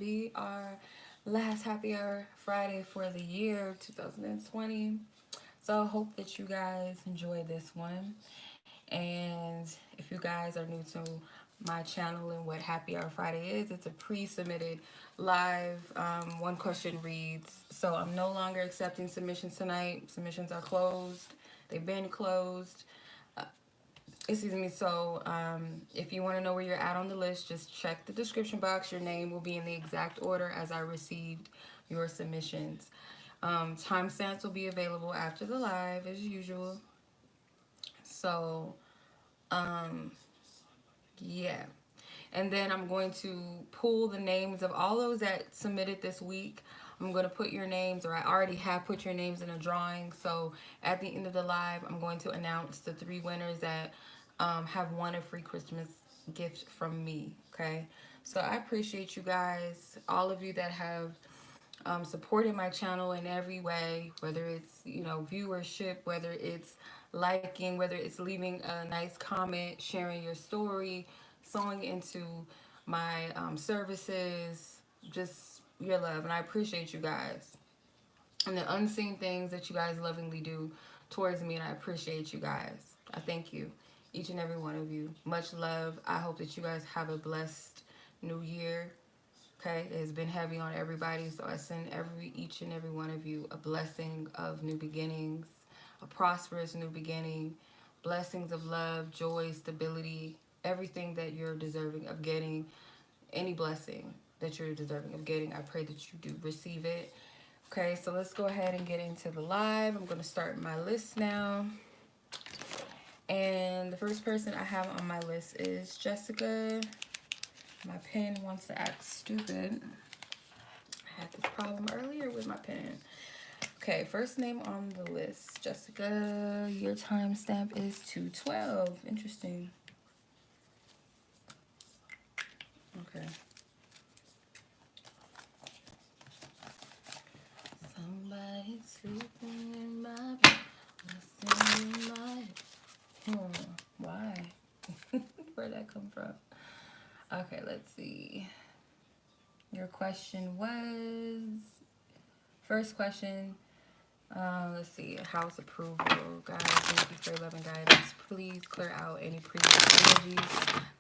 be our last happy hour Friday for the year 2020. So I hope that you guys enjoy this one. And if you guys are new to my channel and what Happy Hour Friday is, it's a pre-submitted live one question reads. So I'm no longer accepting submissions tonight. Submissions are closed. They've been closed. Excuse me. So if you want to know where you're at on the list, just check the description box. Your name will be in the exact order as I received your submissions. Timestamps will be available after the live as usual. So yeah. And then I'm going to pull the names of all those that submitted this week. I'm going to put your names, or I already have put your names in a drawing. So at the end of the live, I'm going to announce the three winners that have won a free Christmas gift from me. Okay. So I appreciate you guys, all of you that have supported my channel in every way, whether it's, viewership, whether it's liking, whether it's leaving a nice comment, sharing your story, sewing into my services, just your love. And I appreciate you guys. And the unseen things that you guys lovingly do towards me, and I appreciate you guys. I thank you, each and every one of you. Much love. I hope that you guys have a blessed new year. Okay, it has been heavy on everybody, so I send each and every one of you a blessing of new beginnings, a prosperous new beginning, blessings of love, joy, stability, everything that you're deserving of getting, any blessing that you're deserving of getting. I pray that you do receive it. Okay, so let's go ahead and get into the live. I'm going to start my list now. And the first person I have on my list is Jessica. My pen wants to act stupid. I had this problem earlier with my pen. Okay, first name on the list, Jessica. Your timestamp is 2:12. Interesting. Okay. Somebody sleeping in my bed, listening in my head. Why? Where'd that come from? Okay, let's see. Your question was, first question, let's see, house approval. Guys, thank you for your love and guidance. Please clear out any previous energies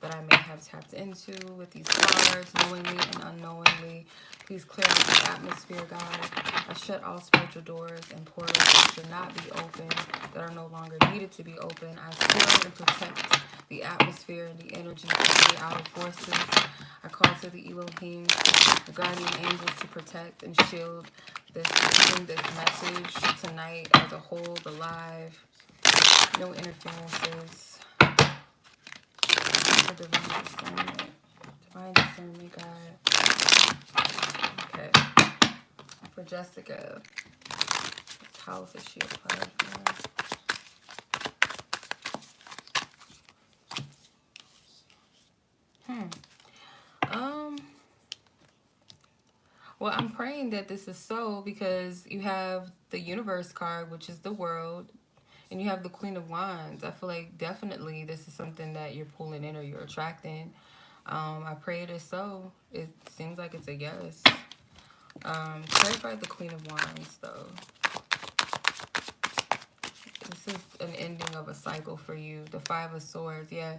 that I may have tapped into with these cards, knowingly and unknowingly. Please clear out the atmosphere, God. I shut all spiritual doors and portals that should not be open, that are no longer needed to be open. I seal and protect the atmosphere and the energy from the outer forces. I call to the Elohim, the guardian angels, to protect and shield this message tonight as a whole, the live. No interferences. For divine discernment. Divine discernment, God. Okay. For Jessica. What house is she a part of? Well, I'm praying that this is so, because you have the universe card, which is the world, and you have the Queen of Wands. I feel like definitely this is something that you're pulling in or you're attracting. I pray it is so. It seems like it's a yes. Clarify the Queen of Wands, though. This is an ending of a cycle for you. The Five of Swords, yeah.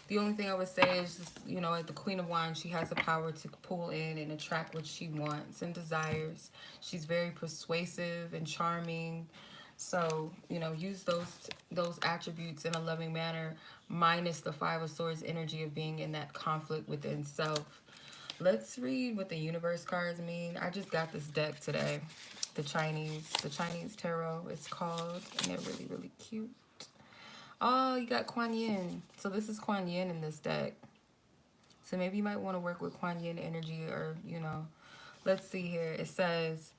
The only thing I would say is, just, like the Queen of Wands, she has the power to pull in and attract what she wants and desires. She's very persuasive and charming. So, use those attributes in a loving manner, minus the Five of Swords energy of being in that conflict within self. Let's read what the universe cards mean. I just got this deck today. The Chinese tarot, it's called, and they're really, really cute. Oh, you got Kuan Yin. So this is Kuan Yin in this deck. So maybe you might want to work with Kuan Yin energy, or, Let's see here. It says,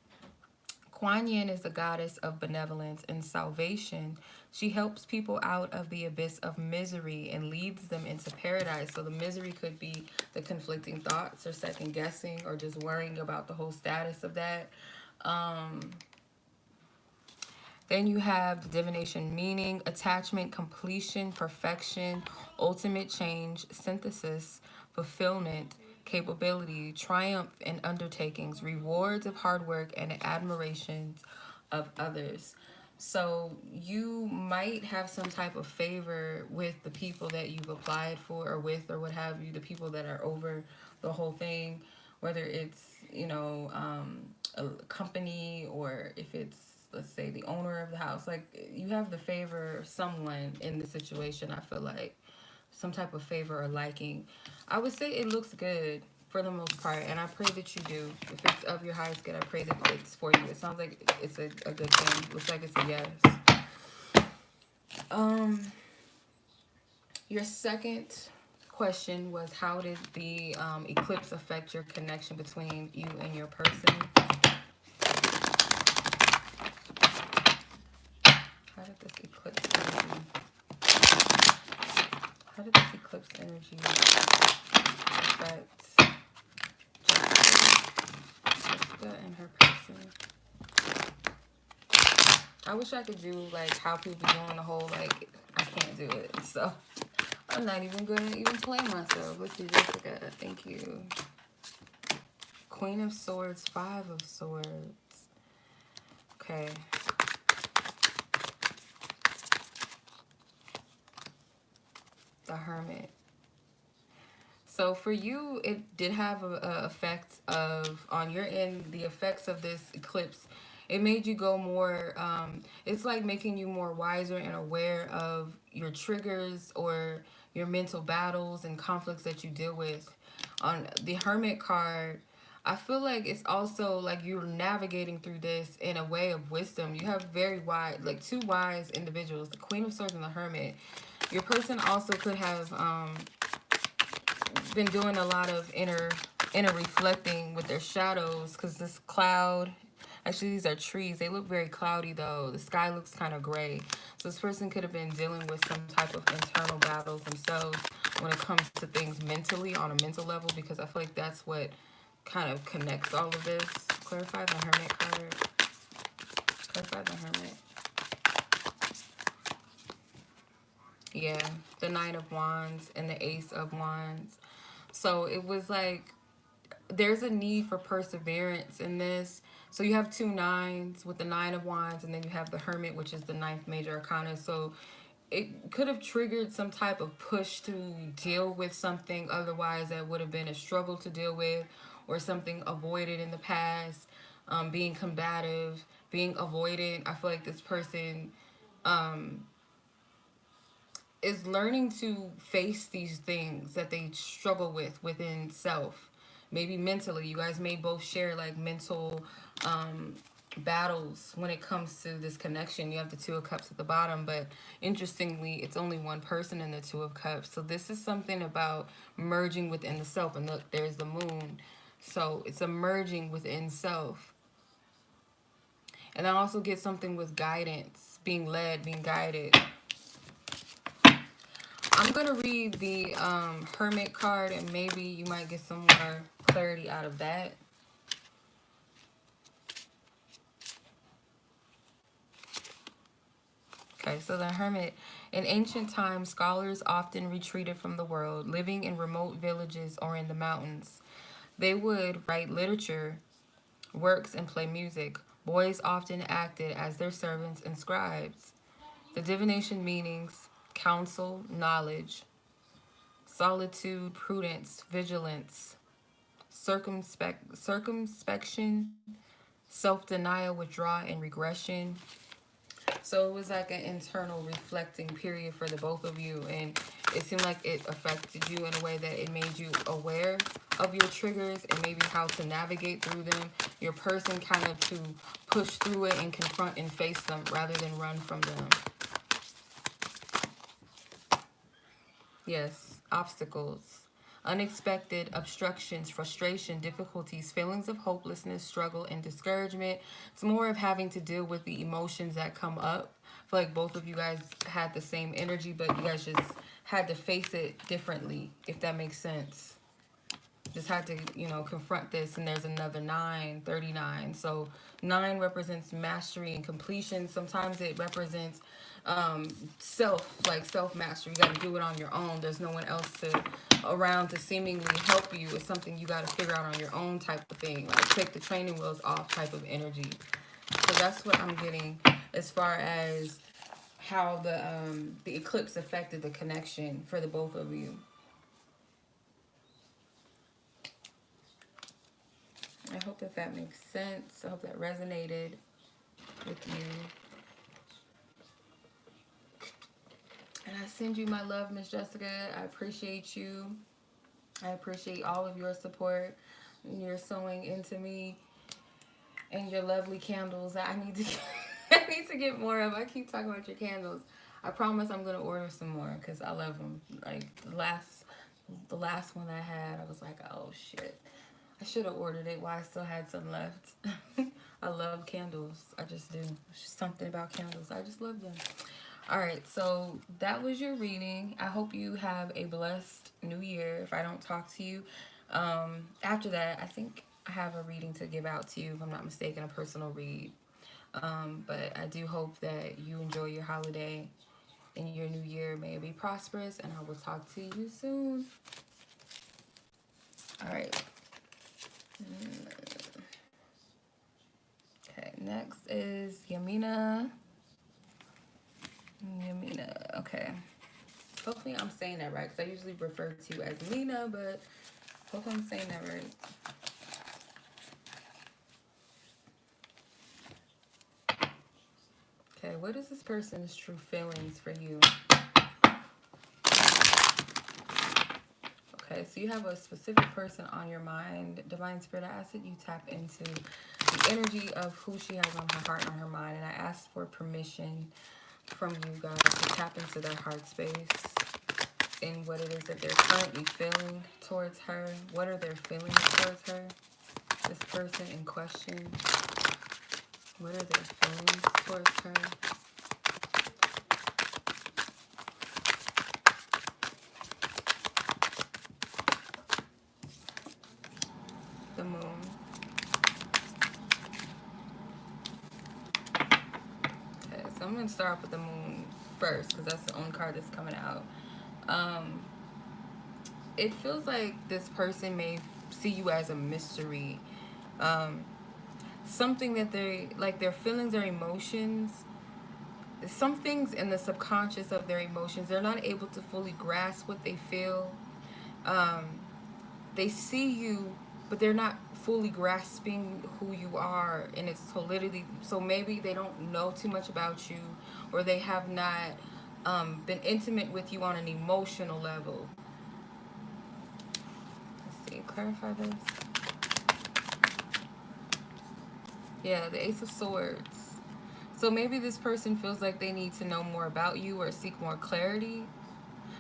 Kuan Yin is the goddess of benevolence and salvation. She helps people out of the abyss of misery and leads them into paradise. So the misery could be the conflicting thoughts or second guessing or just worrying about the whole status of that. Then you have the divination meaning, attachment, completion, perfection, ultimate change, synthesis, fulfillment, capability, triumph in undertakings, rewards of hard work, and admirations of others. So you might have some type of favor with the people that you've applied for or with or what have you, the people that are over the whole thing, whether it's, a company or if it's, let's say, the owner of the house. Like, you have the favor of someone in the situation, I feel like. Some type of favor or liking. I would say it looks good for the most part, and I pray that you do. If it's of your highest good, I pray that it's for you. It sounds like it's a good thing. Looks like it's a yes. Your second question was, how did the eclipse affect your connection between you and your person? How did this eclipse energy? How did this eclipse energy affect Jessica and her person? I wish I could do like how people doing the whole like I can't do it, so I'm not even gonna even play myself. Let's see, Jessica. Thank you. Queen of Swords, Five of Swords. Okay. The Hermit. So for you, it did have a effect of, on your end, the effects of this eclipse. It made you go more, it's like making you more wiser and aware of your triggers or your mental battles and conflicts that you deal with. On the Hermit card, I feel like it's also like you're navigating through this in a way of wisdom. You have very wise, like two wise individuals, the Queen of Swords and the Hermit. Your person also could have been doing a lot of inner reflecting with their shadows, because this cloud, actually these are trees, they look very cloudy though, the sky looks kind of gray, so this person could have been dealing with some type of internal battles themselves when it comes to things mentally, on a mental level, because I feel like that's what kind of connects all of this. Clarify the Hermit card. Clarify the Hermit. Yeah, the Knight of Wands and the Ace of Wands. So it was like there's a need for perseverance in this. So you have two nines with the Nine of Wands, and then you have the Hermit, which is the ninth major arcana. So it could have triggered some type of push to deal with something otherwise that would have been a struggle to deal with, or something avoided in the past, being combative, being avoidant. I feel like this person is learning to face these things that they struggle with within self. Maybe mentally, you guys may both share like mental battles when it comes to this connection. You have the Two of Cups at the bottom, but interestingly, it's only one person in the Two of Cups. So this is something about merging within the self. And look, there's the moon. So it's a merging within self. And I also get something with guidance, being led, being guided. I'm going to read the Hermit card, and maybe you might get some more clarity out of that. Okay, so the Hermit. In ancient times, scholars often retreated from the world, living in remote villages or in the mountains. They would write literature, works, and play music. Boys often acted as their servants and scribes. The divination meanings: counsel, knowledge, solitude, prudence, vigilance, circumspection, self-denial, withdrawal, and regression. So it was like an internal reflecting period for the both of you, and it seemed like it affected you in a way that it made you aware of your triggers and maybe how to navigate through them. Your person kind of to push through it and confront and face them rather than run from them. Yes, obstacles, unexpected obstructions, frustration, difficulties, feelings of hopelessness, struggle, and discouragement. It's more of having to deal with the emotions that come up. I feel like both of you guys had the same energy, but you guys just had to face it differently, if that makes sense. just had to, you know, confront this. And there's another 9, 39. So 9 represents mastery and completion. Sometimes it represents self mastery. You got to do it on your own. There's no one else around to seemingly help you. It's something you got to figure out on your own type of thing. Like take the training wheels off type of energy. So that's what I'm getting as far as how the eclipse affected the connection for the both of you. I hope that makes sense. I hope that resonated with you. And I send you my love, Miss Jessica. I appreciate you. I appreciate all of your support and your sewing into me and your lovely candles that I need to get, I need to get more of. I keep talking about your candles. I promise I'm going to order some more because I love them. Like the last one I had, I was like, oh shit. I should have ordered it while I still had some left. I love candles. I just do. There's something about candles. I just love them. All right, so that was your reading. I hope you have a blessed new year. If I don't talk to you, after that, I think I have a reading to give out to you, if I'm not mistaken, a personal read. But I do hope that you enjoy your holiday and your new year may be prosperous, and I will talk to you soon. All right. Okay, next is Yaminah. Yaminah, okay. Hopefully I'm saying that right, because I usually refer to you as Mina, but hopefully I'm saying that right. Okay, what is this person's true feelings for you? Okay, so you have a specific person on your mind. Divine Spirit, I ask that you tap into the energy of who she has on her heart and on her mind. And I ask for permission from you guys to tap into their heart space and what it is that they're currently feeling towards her. What are their feelings towards her? This person in question. What are their feelings towards her? The moon. Okay, so I'm going to start off with the moon first because that's the only card that's coming out. It feels like this person may see you as a mystery. Something that they, like their feelings or emotions, some things in the subconscious of their emotions, they're not able to fully grasp what they feel. They see you, but they're not fully grasping who you are in its totality. So maybe they don't know too much about you, or they have not been intimate with you on an emotional level. Let's see, clarify this. Yeah, the Ace of Swords. So maybe this person feels like they need to know more about you or seek more clarity,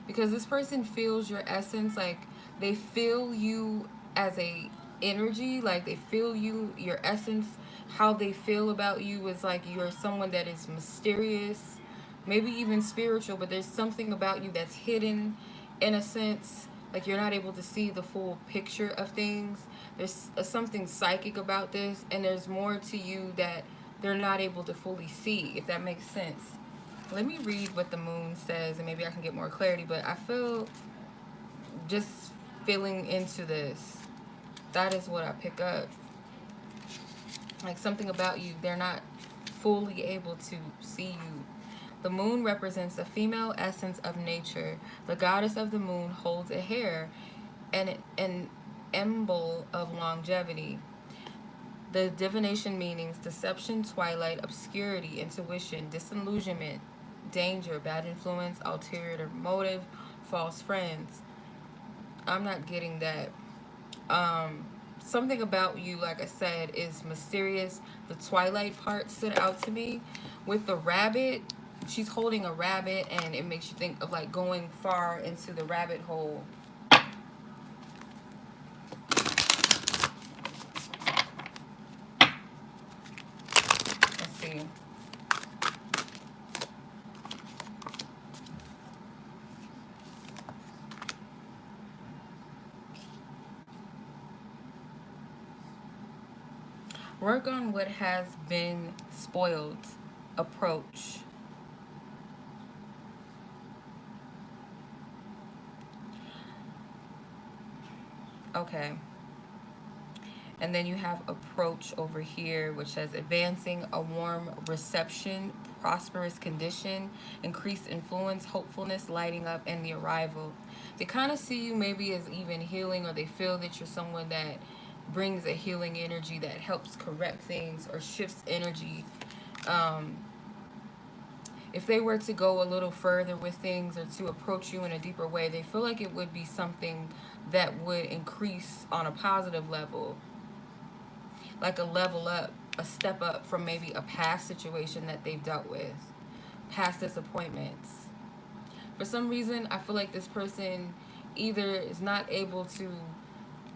because this person feels your essence. Like they feel you as a energy, like they feel you, your essence. How they feel about you is like you're someone that is mysterious, maybe even spiritual, but there's something about you that's hidden in a sense. Like you're not able to see the full picture of things. There's something psychic about this, and there's more to you that they're not able to fully see, if that makes sense. Let me read what the moon says, and maybe I can get more clarity, but I feel, just feeling into this, that is what I pick up. Like something about you, they're not fully able to see you. The moon represents the female essence of nature. The goddess of the moon holds a hair and an emblem of longevity. The divination meanings: deception, twilight, obscurity, intuition, disillusionment, danger, bad influence, ulterior motive, false friends. I'm not getting that. Something about you, like I said, is mysterious. The twilight part stood out to me. With the rabbit, she's holding a rabbit, and it makes you think of like going far into the rabbit hole. Let's see. Work on what has been spoiled. Approach. Okay. And then you have approach over here, which says advancing a warm reception, prosperous condition, increased influence, hopefulness, lighting up, and the arrival. They kind of see you maybe as even healing, or they feel that you're someone that brings a healing energy that helps correct things or shifts energy. Um, if they were to go a little further with things or to approach you in a deeper way, they feel like it would be something that would increase on a positive level, like a level up, a step up from maybe a past situation that they've dealt with, past disappointments. For some reason, I feel like this person either is not able to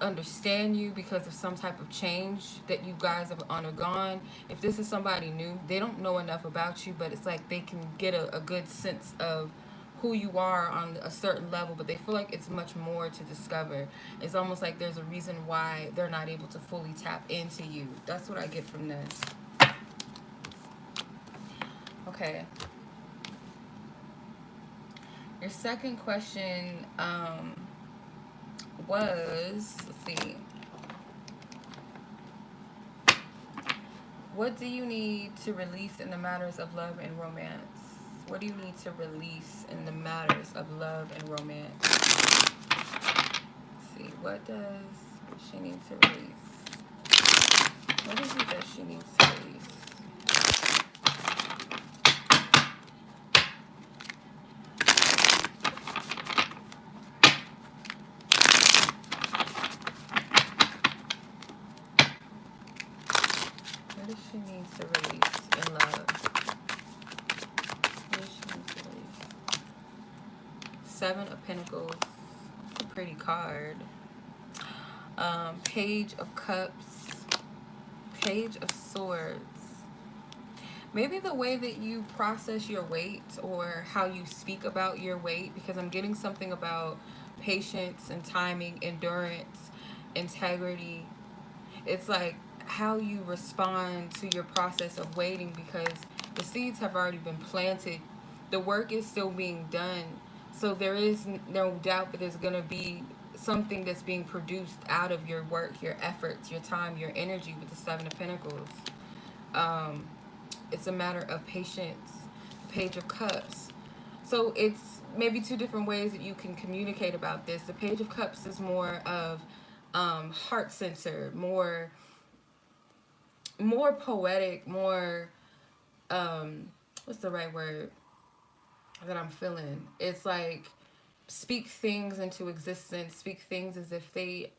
understand you because of some type of change that you guys have undergone. If this is somebody new, they don't know enough about you, but it's like they can get a good sense of who you are on a certain level, but they feel like it's much more to discover. It's almost like there's a reason why they're not able to fully tap into you. That's what I get from this. Okay. Your second question was, let's see, what do you need to release in the matters of love and romance? What do you need to release in the matters of love and romance? Let's see, what does she need to release? What is it that she needs to release? What does she need to release in love? What does she need to release? Seven of Pentacles. It's a pretty card. Page of Cups. Page of Swords. Maybe the way that you process your weight or how you speak about your weight, because I'm getting something about patience and timing, endurance, integrity. It's like how you respond to your process of waiting, because the seeds have already been planted. The work is still being done. So there is no doubt that there's going to be something that's being produced out of your work, your efforts, your time, your energy with the Seven of Pentacles. It's a matter of patience. Page of Cups. So it's maybe two different ways that you can communicate about this. The Page of Cups is more of heart centered, more poetic, more what's the right word that I'm feeling? It's like speak things into existence, speak things as if they,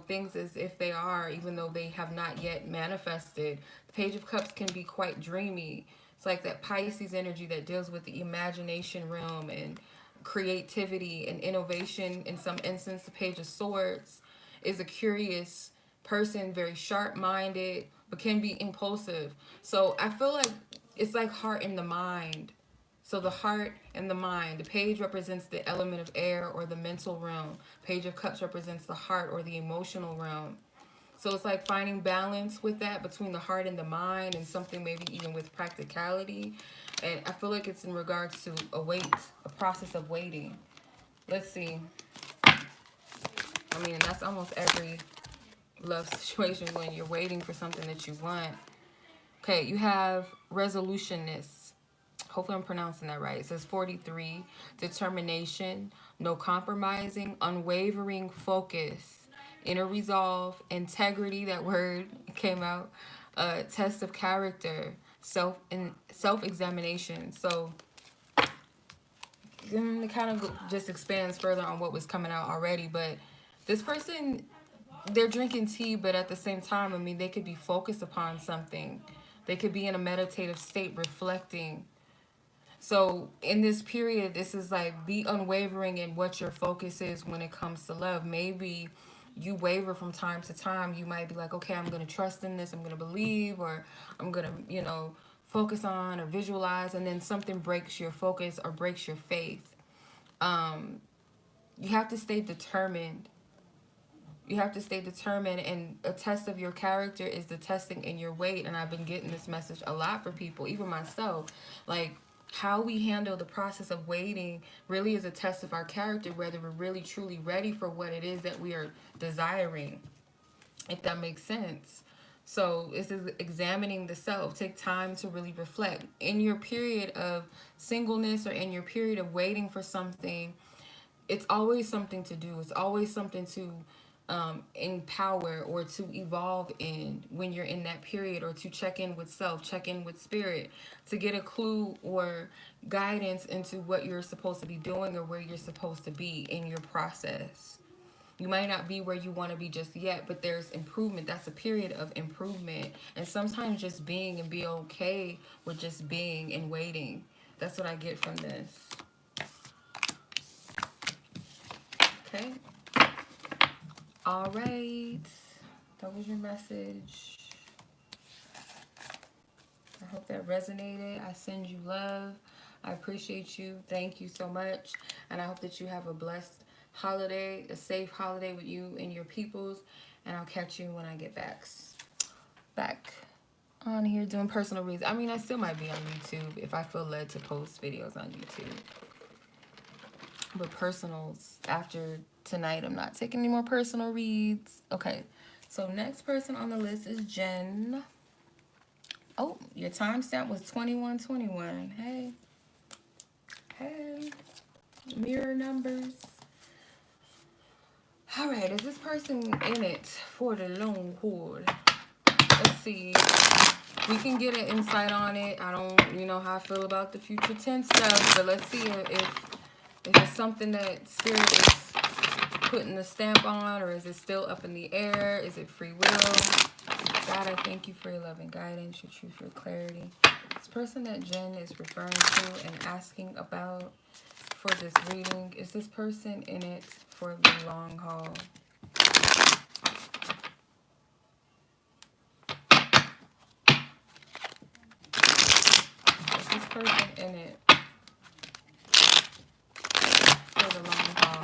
things as if they are, even though they have not yet manifested. The Page of Cups can be quite dreamy. It's like that Pisces energy that deals with the imagination realm and creativity and innovation. In some instance, the Page of Swords is a curious person, very sharp-minded, but can be impulsive. So I feel like it's like heart and the mind. So the heart and the mind. The page represents the element of air or the mental realm. Page of Cups represents the heart or the emotional realm. So it's like finding balance with that between the heart and the mind, and something maybe even with practicality. And I feel like it's in regards to a process of waiting. Let's see. I mean, that's almost every love situation when you're waiting for something that you want. Okay, you have resolutionness. Hopefully I'm pronouncing that right. It says 43, determination, no compromising, unwavering focus, inner resolve, integrity, that word came out, test of character, self-examination. So it kind of just expands further on what was coming out already, but this person, they're drinking tea, but at the same time, I mean, they could be focused upon something. They could be in a meditative state, reflecting. So in this period, this is like, be unwavering in what your focus is when it comes to love. Maybe you waver from time to time. You might be like, okay, I'm going to trust in this. I'm going to believe, or I'm going to, focus on or visualize. And then something breaks your focus or breaks your faith. You have to stay determined. You have to stay determined, and a test of your character is the testing in your weight. And I've been getting this message a lot for people, even myself. Like, how we handle the process of waiting really is a test of our character, whether we're really truly ready for what it is that we are desiring, if that makes sense. So it's examining the self. Take time to really reflect. In your period of singleness or in your period of waiting for something, it's always something to do. It's always something to empower or to evolve in when you're in that period, or to check in with self, check in with spirit, to get a clue or guidance into what you're supposed to be doing or where you're supposed to be in your process. You might not be where you want to be just yet, but there's improvement. That's a period of improvement. And sometimes just being and be okay with just being and waiting. That's what I get from this. Okay. All right. That was your message. I hope that resonated. I send you love. I appreciate you. Thank you so much. And I hope that you have a blessed holiday, a safe holiday with you and your peoples. And I'll catch you when I get back on here doing personal reads. I mean, I still might be on YouTube if I feel led to post videos on YouTube. But personals, after tonight, I'm not taking any more personal reads. Okay, so next person on the list is Jen. Oh, your timestamp was 2121. Hey. Hey. Mirror numbers. All right, is this person in it for the long haul? Let's see. We can get an insight on it. I don't, how I feel about the future tense stuff, but let's see if it's something that Spirit is putting the stamp on, or is it still up in the air? Is it free will? God, I thank you for your love and guidance, your truth, your clarity. This person that Jen is referring to and asking about for this reading, is this person in it for the long haul? Is this person in it for the long haul?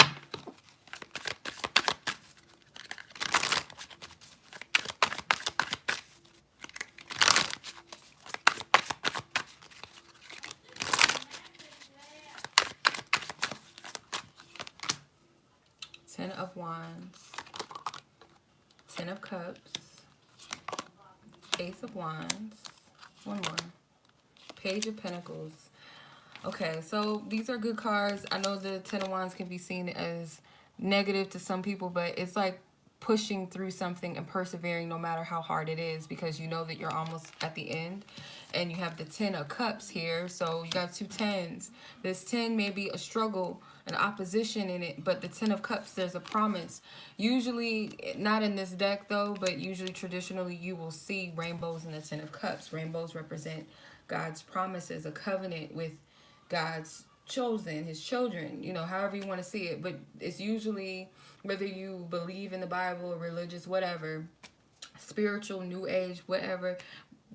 Ten of Wands, Ten of Cups, Ace of Wands, one more, Page of Pentacles. Okay, so these are good cards. I know the Ten of Wands can be seen as negative to some people, but it's like pushing through something and persevering no matter how hard it is, because you know that you're almost at the end. And you have the Ten of Cups here, so you got two tens. This 10 may be a struggle, an opposition in it, but the Ten of Cups, there's a promise. Usually, not in this deck though, but usually traditionally you will see rainbows in the Ten of Cups. Rainbows represent God's promises, a covenant with God's chosen, his children, however you want to see it. But it's usually, whether you believe in the Bible or religious, whatever, spiritual, new age, whatever,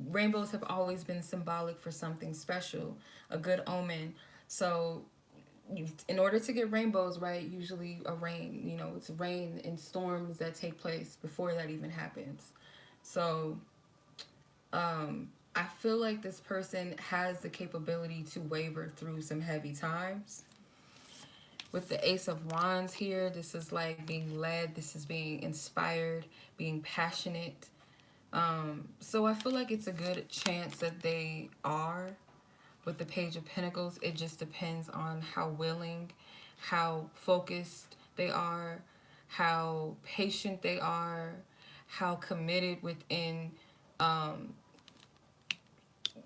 rainbows have always been symbolic for something special, a good omen. So in order to get rainbows, right, usually a rain, it's rain and storms that take place before that even happens. So I feel like this person has the capability to waver through some heavy times. With the Ace of Wands here, this is like being led, this is being inspired, being passionate. So I feel like it's a good chance that they are. With the Page of Pentacles, it just depends on how willing, how focused they are, how patient they are, how committed within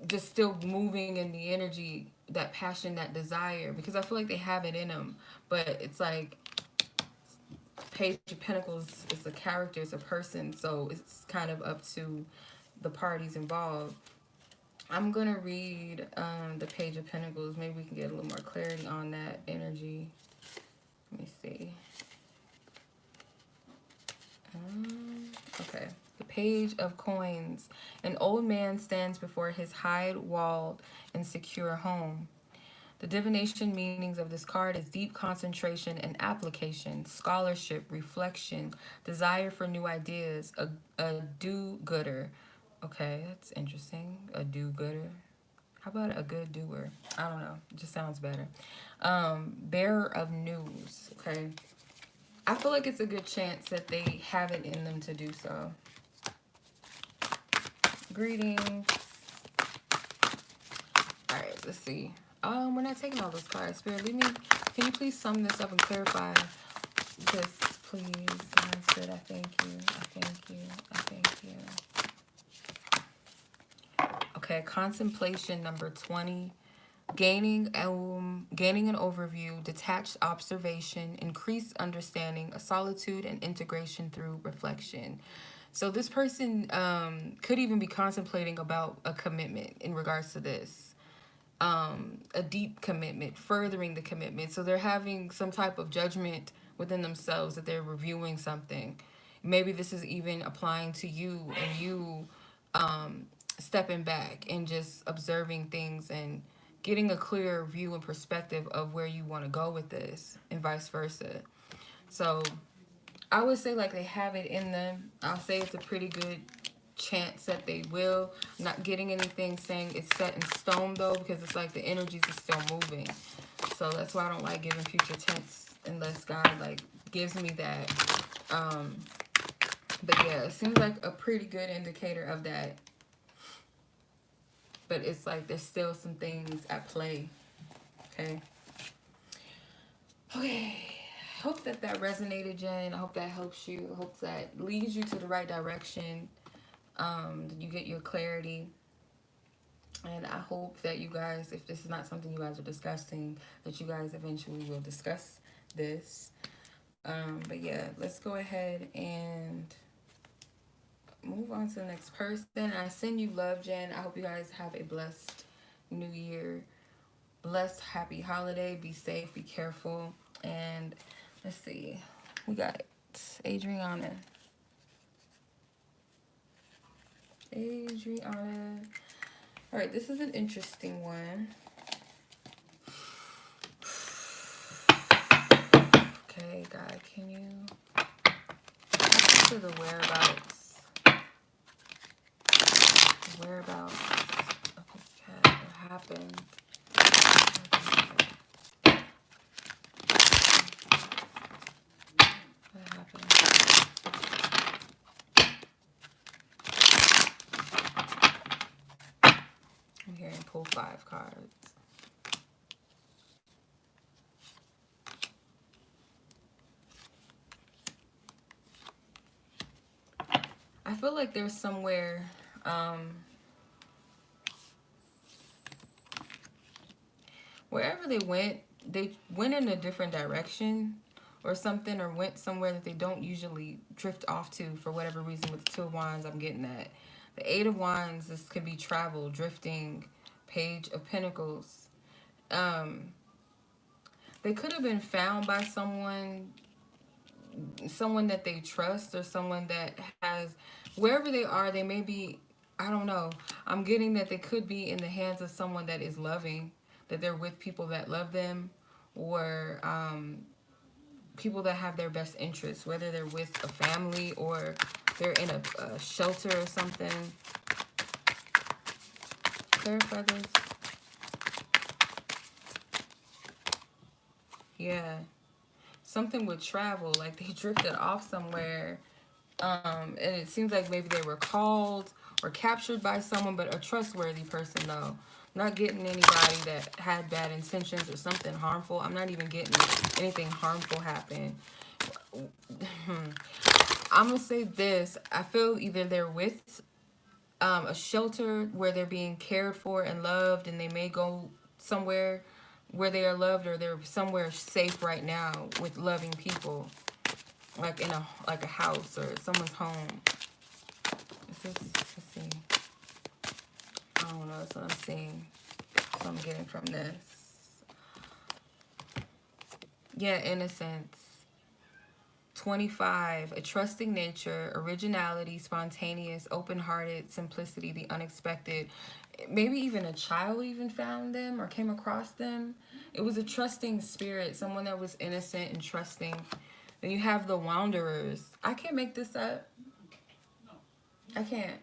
just still moving in the energy, that passion, that desire, because I feel like they have it in them. But it's like Page of Pentacles is a character, it's a person, so it's kind of up to the parties involved. I'm going to read the Page of Pentacles. Maybe we can get a little more clarity on that energy. Let me see. Okay. The Page of Coins. An old man stands before his high-walled and secure home. The divination meanings of this card is deep concentration and application, scholarship, reflection, desire for new ideas, a do-gooder. Okay, that's interesting. A do-gooder. How about a good doer? I don't know. It just sounds better. Bearer of news. Okay. I feel like it's a good chance that they have it in them to do so. Greetings. Alright, let's see. We're not taking all those cards. Spirit, leave me. Can you please sum this up and clarify this, please? Divine Spirit, I thank you. I thank you. I thank you. Okay, contemplation number 20. Gaining an overview, detached observation, increased understanding, a solitude and integration through reflection. So this person could even be contemplating about a commitment in regards to this. A deep commitment, furthering the commitment. So they're having some type of judgment within themselves that they're reviewing something. Maybe this is even applying to you and you stepping back and just observing things and getting a clear view and perspective of where you want to go with this and vice versa. So I would say like they have it in them. I'll say it's a pretty good chance that they will. I'm not getting anything saying it's set in stone though, because it's like the energies are still moving. So that's why I don't like giving future tense unless God like gives me that. But yeah, it seems like a pretty good indicator of that. But it's like there's still some things at play. Okay. Okay. I hope that resonated, Jen. I hope that helps you. I hope that leads you to the right direction. You get your clarity. And I hope that you guys, if this is not something you guys are discussing, that you guys eventually will discuss this. But yeah, let's go ahead and move on to the next person. I send you love, Jen. I hope you guys have a blessed new year. Blessed, happy holiday. Be safe, be careful. And let's see. We got Adriana. Adriana. All right, this is an interesting one. Okay, God, can you to the whereabouts of this cat? What happened? What happened? I'm hearing pull 5 cards. I feel like there's somewhere wherever they went in a different direction or something, or went somewhere that they don't usually drift off to for whatever reason. With the 2 of Wands, I'm getting that. The 8 of Wands, this could be travel, drifting. Page of Pentacles. They could have been found by someone that they trust, or someone that has, wherever they are, they may be, I don't know. I'm getting that they could be in the hands of someone that is loving, that they're with people that love them, or people that have their best interests, whether they're with a family or they're in a shelter or something. Clarify this. Yeah. Something with travel, like they drifted off somewhere. And it seems like maybe they were called or captured by someone, but a trustworthy person though. Not getting anybody that had bad intentions or something harmful. I'm not even getting anything harmful happen. I'm going to say this. I feel either they're with a shelter where they're being cared for and loved, and they may go somewhere where they are loved, or they're somewhere safe right now with loving people, like in a house or someone's home. Let's see. I don't know. That's what I'm seeing. That's what I'm getting from this. Yeah, innocence. 25, a trusting nature, originality, spontaneous, open-hearted, simplicity, the unexpected. Maybe even a child even found them or came across them. It was a trusting spirit, someone that was innocent and trusting. Then you have the wanderers. I can't make this up. I can't.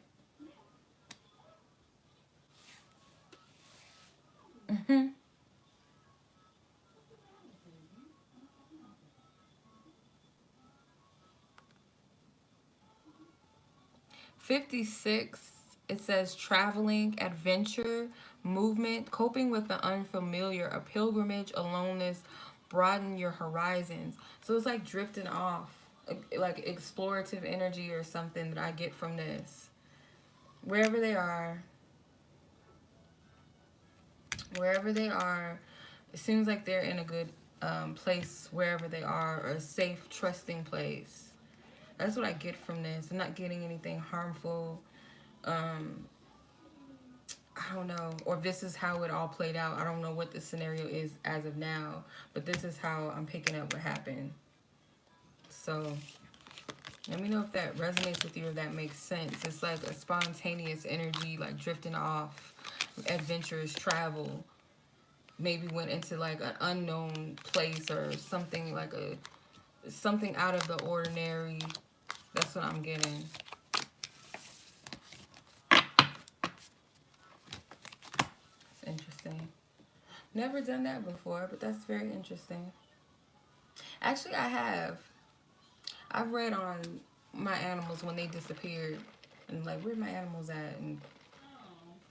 56, it says traveling, adventure, movement, coping with the unfamiliar, a pilgrimage, aloneness, broaden your horizons. So it's like drifting off, like explorative energy or something that I get from this. Wherever they are, it seems like they're in a good place wherever they are, or a safe, trusting place. That's what I get from this. I'm not getting anything harmful. I don't know. Or this is how it all played out. I don't know what the scenario is as of now. But this is how I'm picking up what happened. So let me know if that resonates with you or that makes sense. It's like a spontaneous energy, like drifting off, adventurous travel. Maybe went into like an unknown place or something, like something out of the ordinary. That's what I'm getting. It's interesting. Never done that before, but that's very interesting. Actually, I have. I've read on my animals when they disappeared. And like, where my animals at? And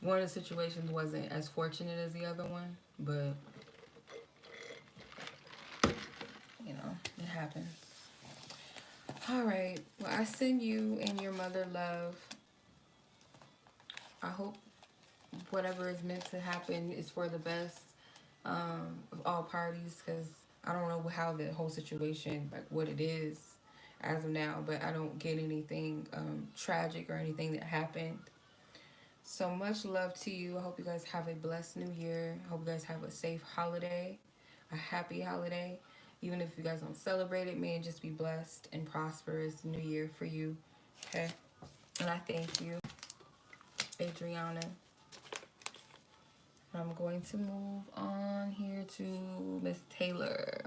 one of the situations wasn't as fortunate as the other one. But, you know, it happens. Alright. Well, I send you and your mother love. I hope whatever is meant to happen is for the best of all parties. Because I don't know how the whole situation, like what it is as of now. But I don't get anything tragic or anything that happened. So much love to you. I hope you guys have a blessed new year. I hope you guys have a safe holiday, a happy holiday. Even if you guys don't celebrate it, may it just be blessed and prosperous new year for you. Okay? And I thank you, Adriana. I'm going to move on here to Miss Taylor.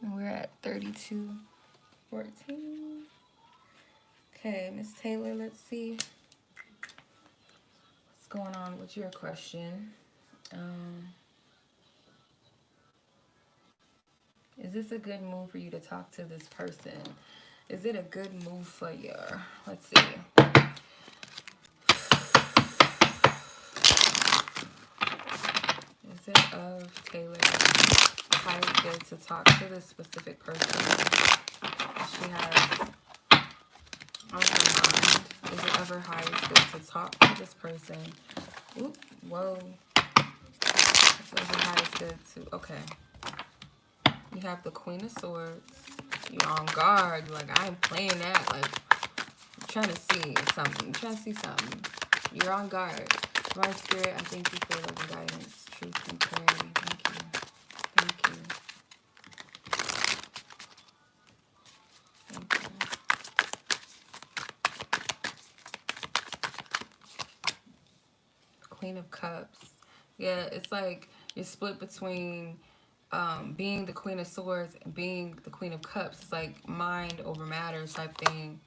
And we're at 3214. Okay, Miss Taylor, let's see what's going on with your question. Is this a good move for you to talk to this person? Is it a good move for you? Let's see. Is it of Taylor highest good to talk to this specific person she has on her mind? Is it of her highest good to talk to this person? Oop, whoa. It's of her highest good to, okay. You have the Queen of Swords. You're on guard. You're like, I ain't playing that. Like, I'm trying to see something. I'm trying to see something. You're on guard. Divine Spirit, I thank you for the guidance, truth, and clarity. Thank you. Thank you. Thank you. Queen of Cups. Yeah, it's like you're split between being the Queen of Swords and being the Queen of Cups. It's like mind over matter type thing.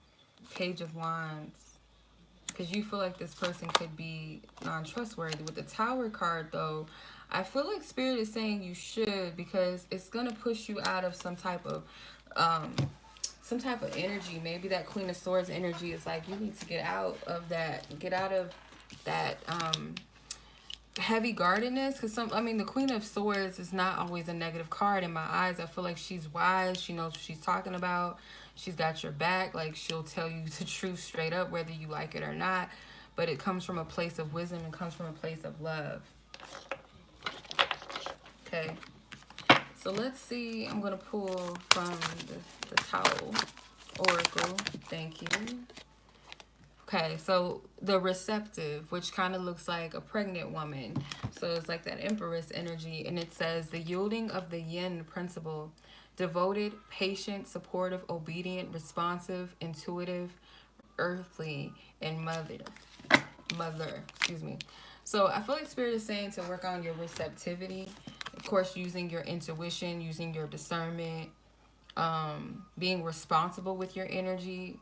Page of Wands. Because you feel like this person could be non-trustworthy. With the Tower card, though, I feel like Spirit is saying you should, because it's going to push you out of some type of energy. Maybe that Queen of Swords energy is like, you need to get out of that. Get out of that heavy guardedness, because the Queen of Swords is not always a negative card in my eyes. I feel like she's wise. She knows what she's talking about. She's got your back. Like, she'll tell you the truth straight up, whether you like it or not. But it comes from a place of wisdom. It comes from a place of love. Okay. So let's see. I'm going to pull from the Towel Oracle. Thank you. Okay, so the Receptive, which kind of looks like a pregnant woman. So it's like that Empress energy. And it says, the yielding of the Yin principle devoted, patient, supportive, obedient, responsive, intuitive, earthly, and mother, excuse me. So I feel like Spirit is saying to work on your receptivity, of course, using your intuition, using your discernment, being responsible with your energy.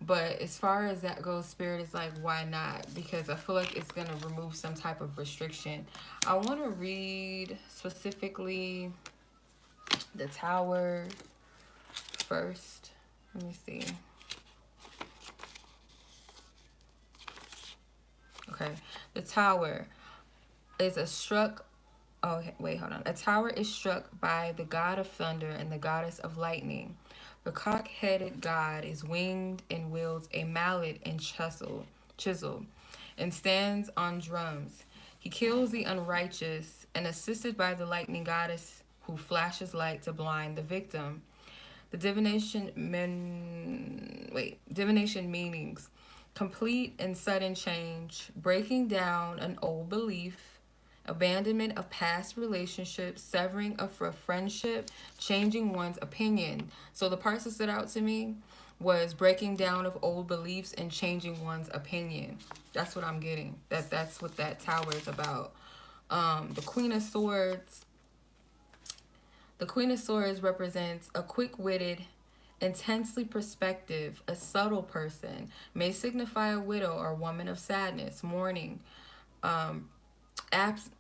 But as far as that goes, Spirit is like, why not? Because I feel like it's going to remove some type of restriction. I want to read specifically the Tower first. Let me see. Okay. The Tower is a struck. Oh, wait, hold on. A tower is struck by the god of thunder and the goddess of lightning. The cock-headed god is winged and wields a mallet and chisel, and stands on drums. He kills the unrighteous and assisted by the lightning goddess who flashes light to blind the victim. The divination meanings: complete and sudden change, breaking down an old belief, abandonment of past relationships, severing of a friendship, changing one's opinion. So the parts that stood out to me was breaking down of old beliefs and changing one's opinion. That's what I'm getting. That's what that tower is about. The Queen of Swords. The Queen of Swords represents a quick-witted, intensely perspective, a subtle person, may signify a widow or woman of sadness, mourning, absence,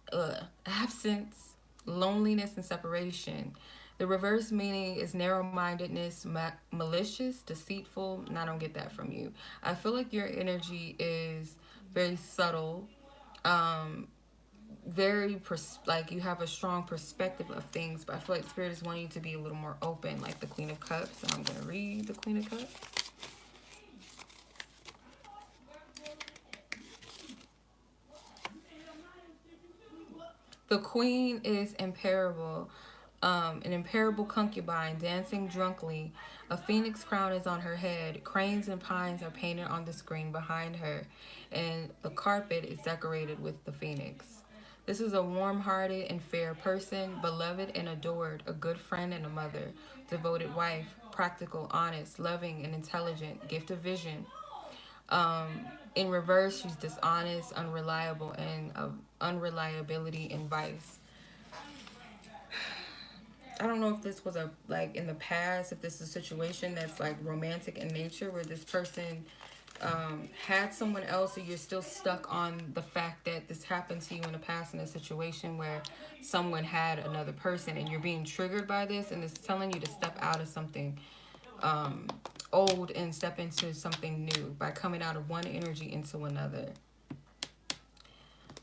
loneliness, and separation. The reverse meaning is narrow-mindedness, malicious, deceitful, and I don't get that from you. I feel like your energy is very subtle, like you have a strong perspective of things, but I feel like Spirit is wanting you to be a little more open, like the Queen of Cups. And I'm going to read the Queen of Cups. The Queen is imperable, an imperable concubine dancing drunkenly. A phoenix crown is on her head. Cranes and pines are painted on the screen behind her, and the carpet is decorated with the phoenix. This is a warm-hearted and fair person, beloved and adored, a good friend and a mother, devoted wife, practical, honest, loving, and intelligent, gift of vision. In reverse, she's dishonest, unreliable, and unreliability and vice. I don't know if this was like in the past, if this is a situation that's like romantic in nature where this person had someone else, or you're still stuck on the fact that this happened to you in the past in a situation where someone had another person and you're being triggered by this, and it's telling you to step out of something old and step into something new by coming out of one energy into another.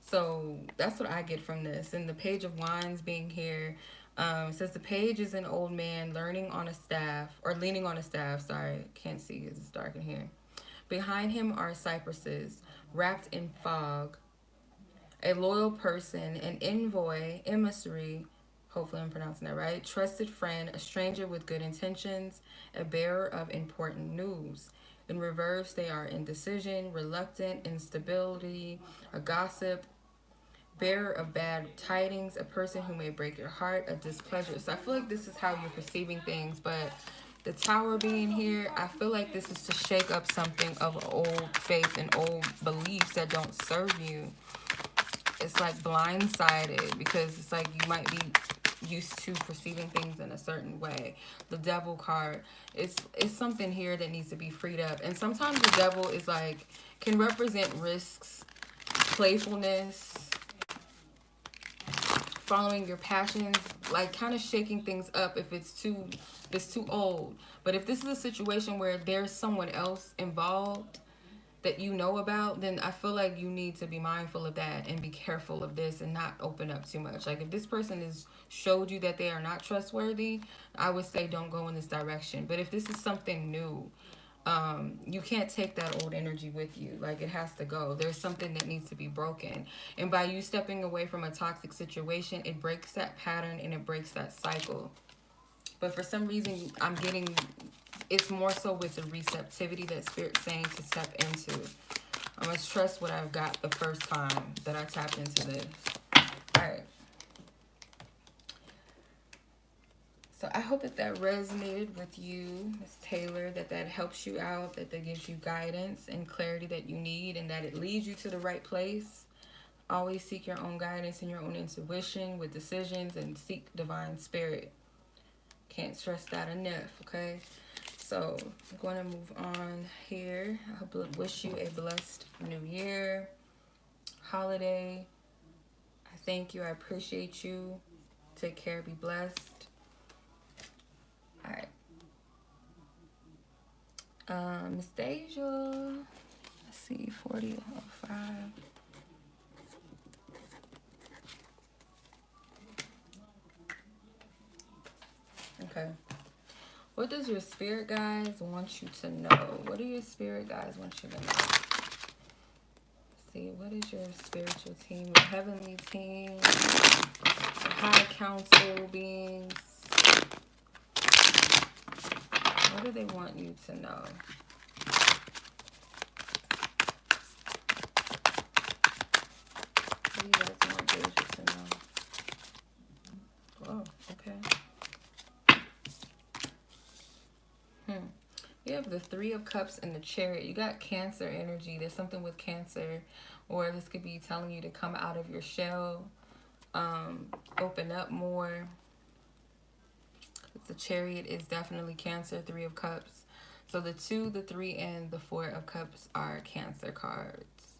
So that's what I get from this. And the Page of Wands being here, says the page is an old man leaning on a staff. Sorry, can't see because it's dark in here. Behind him are cypresses wrapped in fog. A loyal person, an envoy, emissary, hopefully I'm pronouncing that right, trusted friend, a stranger with good intentions, a bearer of important news. In reverse, they are indecision, reluctant, instability, a gossip, bearer of bad tidings, a person who may break your heart, a displeasure. So I feel like this is how you're perceiving things, but the Tower being here, I feel like this is to shake up something of old faith and old beliefs that don't serve you. It's like blindsided, because it's like you might be used to perceiving things in a certain way. The Devil card, it's something here that needs to be freed up. And sometimes the Devil is like, can represent risks, playfulness, following your passions, like kind of shaking things up if it's too old. But if this is a situation where there's someone else involved that you know about, then I feel like you need to be mindful of that and be careful of this and not open up too much. Like if this person has showed you that they are not trustworthy, I would say don't go in this direction. But if this is something new, you can't take that old energy with you. Like it has to go. There's something that needs to be broken. And by you stepping away from a toxic situation, it breaks that pattern and it breaks that cycle. But for some reason, I'm getting, it's more so with the receptivity that Spirit's saying to step into. I must trust what I've got the first time that I tapped into this. All right. So I hope that that resonated with you, Ms. Taylor, that that helps you out, that that gives you guidance and clarity that you need, and that it leads you to the right place. Always seek your own guidance and your own intuition with decisions, and seek divine spirit. Can't stress that enough, okay? So I'm going to move on here. I wish you a blessed new year, holiday. I thank you. I appreciate you. Take care. Be blessed. All right. Miss Deja. Let's see, 4005. Okay. What does your spirit guides want you to know? What do your spirit guides want you to know? Let's see, what is your spiritual team, your heavenly team, your high council beings? What do they want you to know? What do you guys want Deja to know? Whoa, okay. You have the Three of Cups and the Chariot. You got Cancer energy. There's something with Cancer, or this could be telling you to come out of your shell, open up more. The Chariot is definitely Cancer, Three of Cups. So the 2, the 3, and the 4 of Cups are Cancer cards.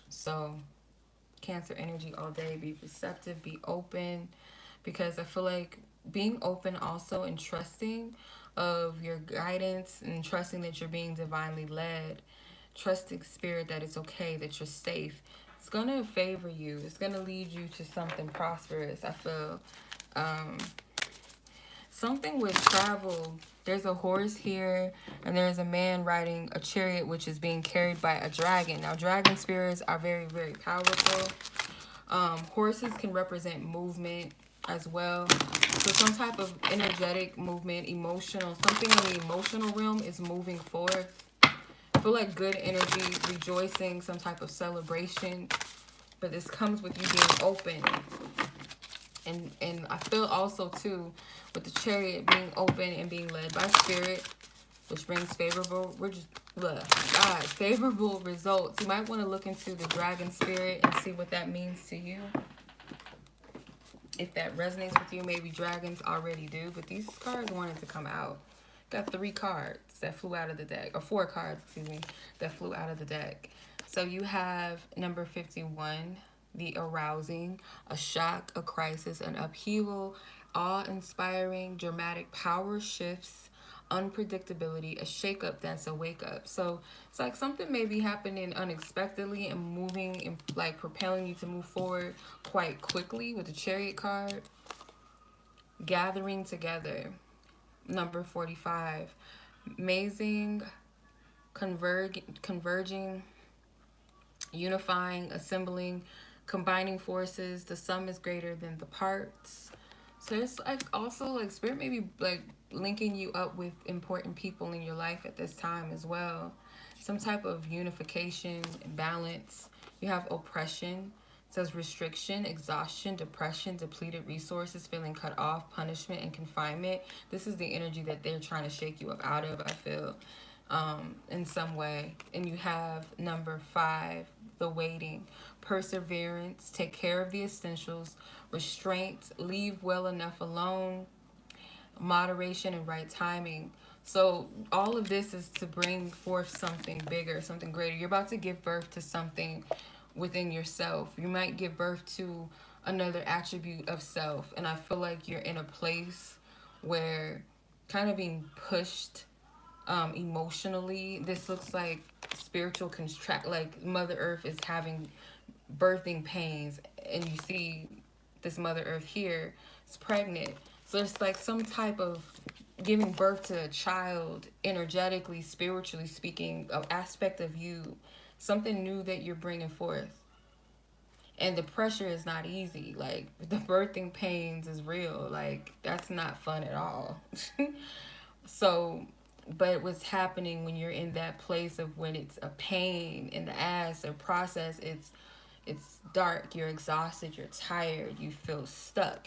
So Cancer energy all day. Be receptive, be open, because I feel like being open also and trusting of your guidance and trusting that you're being divinely led, trusting spirit that it's okay, that you're safe. It's going to favor you. It's going to lead you to something prosperous, I feel. Something with travel. There's a horse here, and there's a man riding a chariot, which is being carried by a dragon. Now, dragon spirits are very, very powerful. Horses can represent movement as well. So some type of energetic movement, emotional, something in the emotional realm is moving forth. I feel like good energy, rejoicing, some type of celebration. But this comes with you being open. And I feel also, too, with the chariot being open and being led by spirit, which brings favorable, favorable results. You might want to look into the dragon spirit and see what that means to you. If that resonates with you, maybe dragons already do, but these cards wanted to come out. Got 3 cards that flew out of the deck, or 4 cards, excuse me, that flew out of the deck. So you have number 51, the arousing, a shock, a crisis, an upheaval, awe-inspiring, dramatic power shifts, unpredictability, a shake-up that's a wake-up. So it's like something may be happening unexpectedly and moving and like propelling you to move forward quite quickly with the Chariot card. Gathering together, number 45. Amazing, converging, unifying, assembling, combining forces. The sum is greater than the parts. So it's like also like spirit maybe like linking you up with important people in your life at this time as well. Some type of unification and balance. You have oppression. It says restriction, exhaustion, depression, depleted resources, feeling cut off, punishment, and confinement. This is the energy that they're trying to shake you up out of, I feel, in some way. And you have number 5, the waiting, perseverance, take care of the essentials, restraint, leave well enough alone, moderation, and right timing. So all of this is to bring forth something bigger, something greater. You're about to give birth to something within yourself. You might give birth to another attribute of self. And I feel like you're in a place where kind of being pushed emotionally. This looks like spiritual like Mother Earth is having birthing pains, and you see this Mother Earth here is pregnant. So it's like some type of giving birth to a child, energetically, spiritually speaking, an aspect of you, something new that you're bringing forth. And the pressure is not easy. Like, the birthing pains is real. Like, that's not fun at all. So, but what's happening when you're in that place of when it's a pain in the ass or process, it's dark, you're exhausted, you're tired, you feel stuck.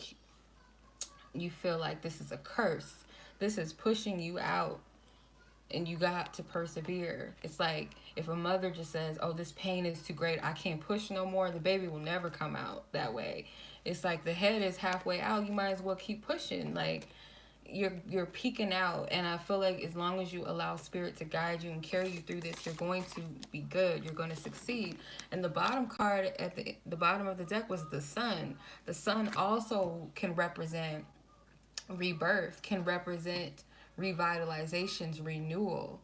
you feel like this is a curse. This is pushing you out, and you got to persevere. It's like if a mother just says, oh, this pain is too great, I can't push no more, the baby will never come out that way. It's like the head is halfway out, you might as well keep pushing. Like you're peeking out, and I feel like as long as you allow spirit to guide you and carry you through this, you're going to be good, you're going to succeed. And the bottom card at the bottom of the deck was the sun. The sun also can represent rebirth, can represent revitalizations, renewal.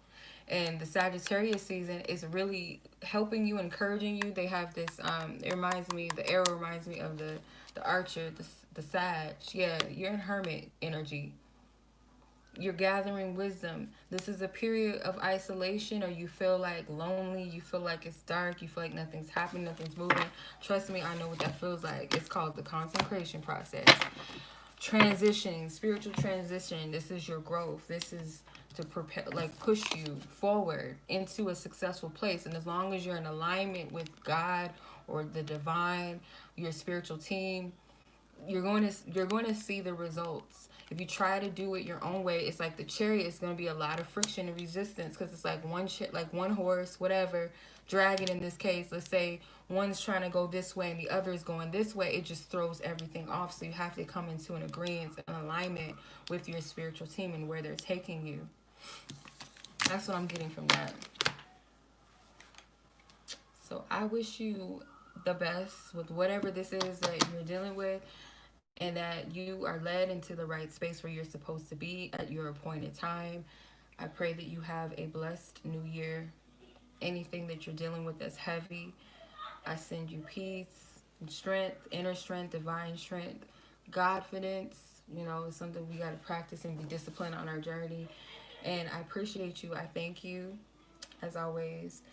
And the Sagittarius season is really helping you, encouraging you. They have this it reminds me, the arrow reminds me of the archer, the Sag. Yeah, you're in hermit energy. You're gathering wisdom. This is a period of isolation, or you feel like lonely, you feel like it's dark, you feel like nothing's happening, nothing's moving. Trust me, I know what that feels like. It's called the consecration process. Transitioning, spiritual transition. This is your growth. This is to prepare, like push you forward into a successful place. And as long as you're in alignment with God or the divine, your spiritual team, you're going to see the results. If you try to do it your own way, it's like the chariot is going to be a lot of friction and resistance, because it's like one horse, whatever, dragon in this case. Let's say one's trying to go this way and the other is going this way. It just throws everything off. So you have to come into an agreement, an alignment with your spiritual team and where they're taking you. That's what I'm getting from that. So I wish you the best with whatever this is that you're dealing with, and that you are led into the right space where you're supposed to be at your appointed time. I pray that you have a blessed new year. Anything that you're dealing with that's heavy, I send you peace and strength, inner strength, divine strength, Godfidence. You know, it's something we got to practice and be disciplined on our journey. And I appreciate you. I thank you. As always,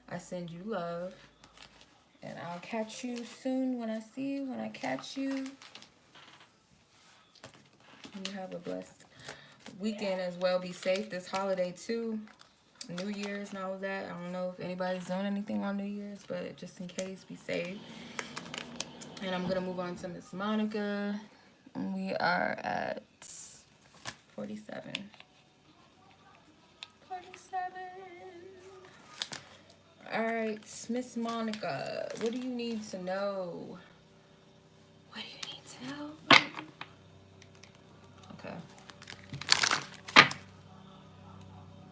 I send you love. And I'll catch you soon when I see you, when I catch you. You have a blessed weekend as well. Be safe this holiday too. New Year's and all of that. I don't know if anybody's doing anything on New Year's, but just in case, be safe. And I'm going to move on to Miss Monica. And we are at 47. 47. All right, Miss Monica, what do you need to know? What do you need to know? Okay.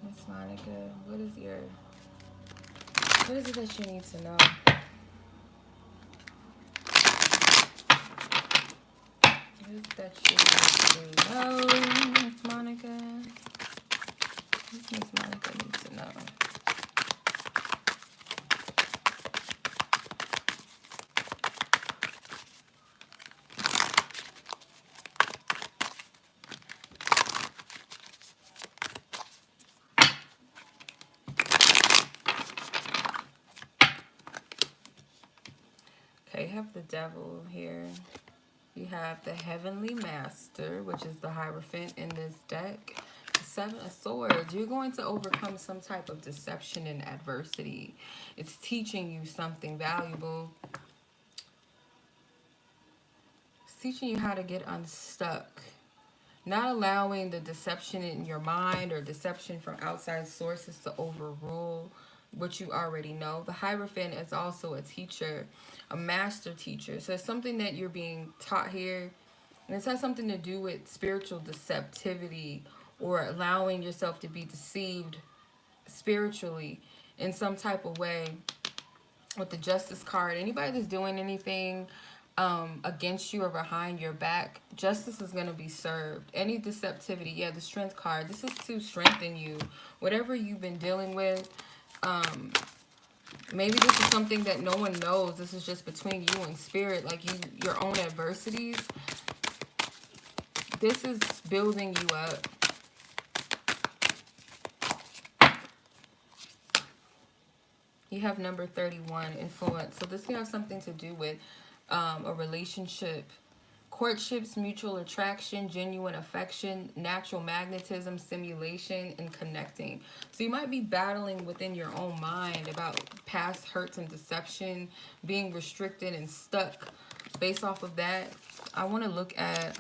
Miss Monica, what is it that you need to know? What is it that you need to know, Miss Monica? What does Miss Monica need to know? Okay, you have the devil here. You have the heavenly master, which is the Hierophant in this deck. The Seven of Swords. You're going to overcome some type of deception and adversity. It's teaching you something valuable. It's teaching you how to get unstuck. Not allowing the deception in your mind or deception from outside sources to overrule what you already know. The Hierophant is also a teacher, a master teacher. So it's something that you're being taught here. And this has something to do with spiritual deceptivity, or allowing yourself to be deceived spiritually in some type of way. With the Justice card, anybody that's doing anything against you or behind your back, justice is going to be served. Any deceptivity, yeah, the Strength card, this is to strengthen you. Whatever you've been dealing with, maybe this is something that no one knows. This is just between you and spirit, like your own adversities. This is building you up. You have number 31, influence. So this can have something to do with a relationship, courtships, mutual attraction, genuine affection, natural magnetism, stimulation, and connecting. So you might be battling within your own mind about past hurts and deception, being restricted and stuck. Based off of that, I want to look at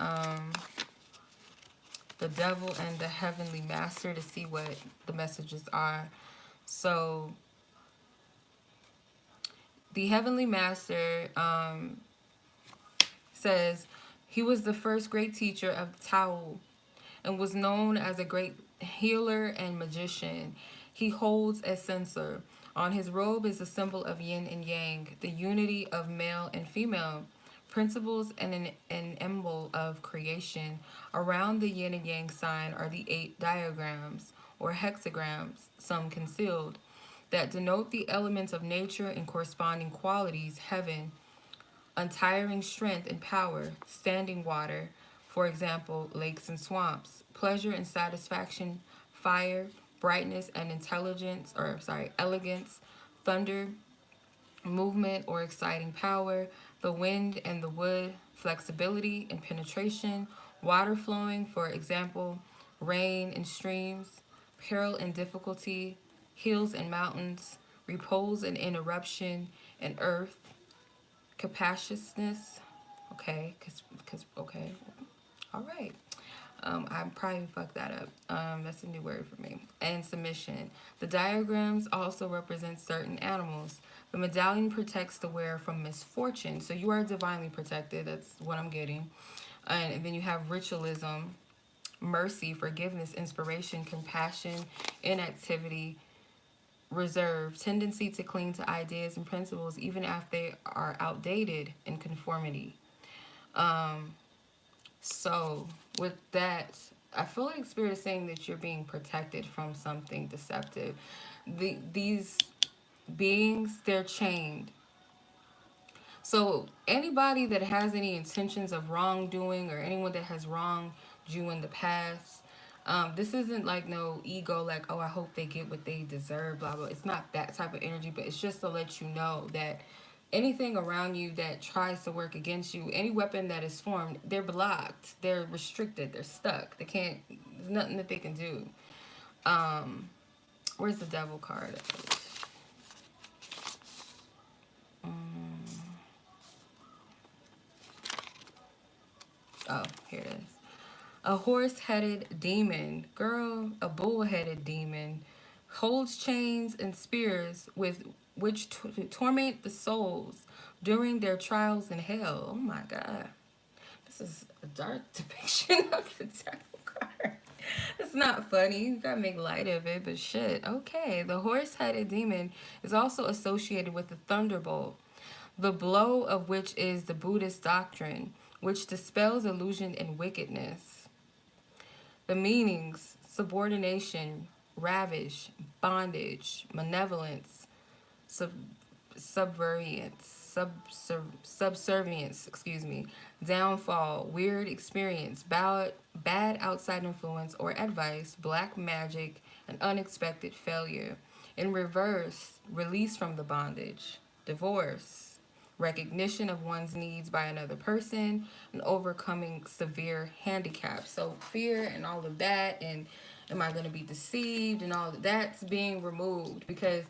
the devil and the heavenly master to see what the messages are. So the heavenly master says he was the first great teacher of Tao and was known as a great healer and magician. He holds a censer. On his robe is a symbol of yin and yang, the unity of male and female, principles and an emblem of creation. Around the yin and yang sign are the 8 diagrams, or hexagrams, some concealed, that denote the elements of nature and corresponding qualities: heaven, untiring strength and power; standing water, for example, lakes and swamps; pleasure and satisfaction, fire; brightness and intelligence, or sorry, elegance; thunder, movement or exciting power; the wind and the wood, flexibility and penetration; water flowing, for example, rain and streams; peril and difficulty, hills and mountains; repose and interruption; and earth, capaciousness. Okay, okay, all right. I probably fucked that up. That's a new word for me. And submission. The diagrams also represent certain animals. The medallion protects the wearer from misfortune. So you are divinely protected. That's what I'm getting. And then you have ritualism, mercy, forgiveness, inspiration, compassion, inactivity, reserve, tendency to cling to ideas and principles even after they are outdated, and conformity. So with that, I feel like Spirit is saying that you're being protected from something deceptive. These beings, they're chained. So anybody that has any intentions of wrongdoing, or anyone that has wronged you in the past, this isn't like no ego, like, oh, I hope they get what they deserve, blah, blah. It's not that type of energy, but it's just to let you know that anything around you that tries to work against you, any weapon that is formed, they're blocked, they're restricted, they're stuck. They can't, there's nothing that they can do. Where's the devil card? Oh, here it is. A horse-headed demon, girl, a bull-headed demon, holds chains and spears with which torment the souls during their trials in hell. Oh my God. This is a dark depiction of the devil card. It's not funny. You gotta make light of it, but shit. Okay. The horse-headed demon is also associated with the thunderbolt, the blow of which is the Buddhist doctrine, which dispels illusion and wickedness. The meanings: subordination, ravish, bondage, malevolence, subservience, downfall, weird experience, bad outside influence or advice, black magic, and unexpected failure. In reverse, release from the bondage, divorce, recognition of one's needs by another person, and overcoming severe handicaps. So fear and all of that, and am I going to be deceived, and all of that's being removed, because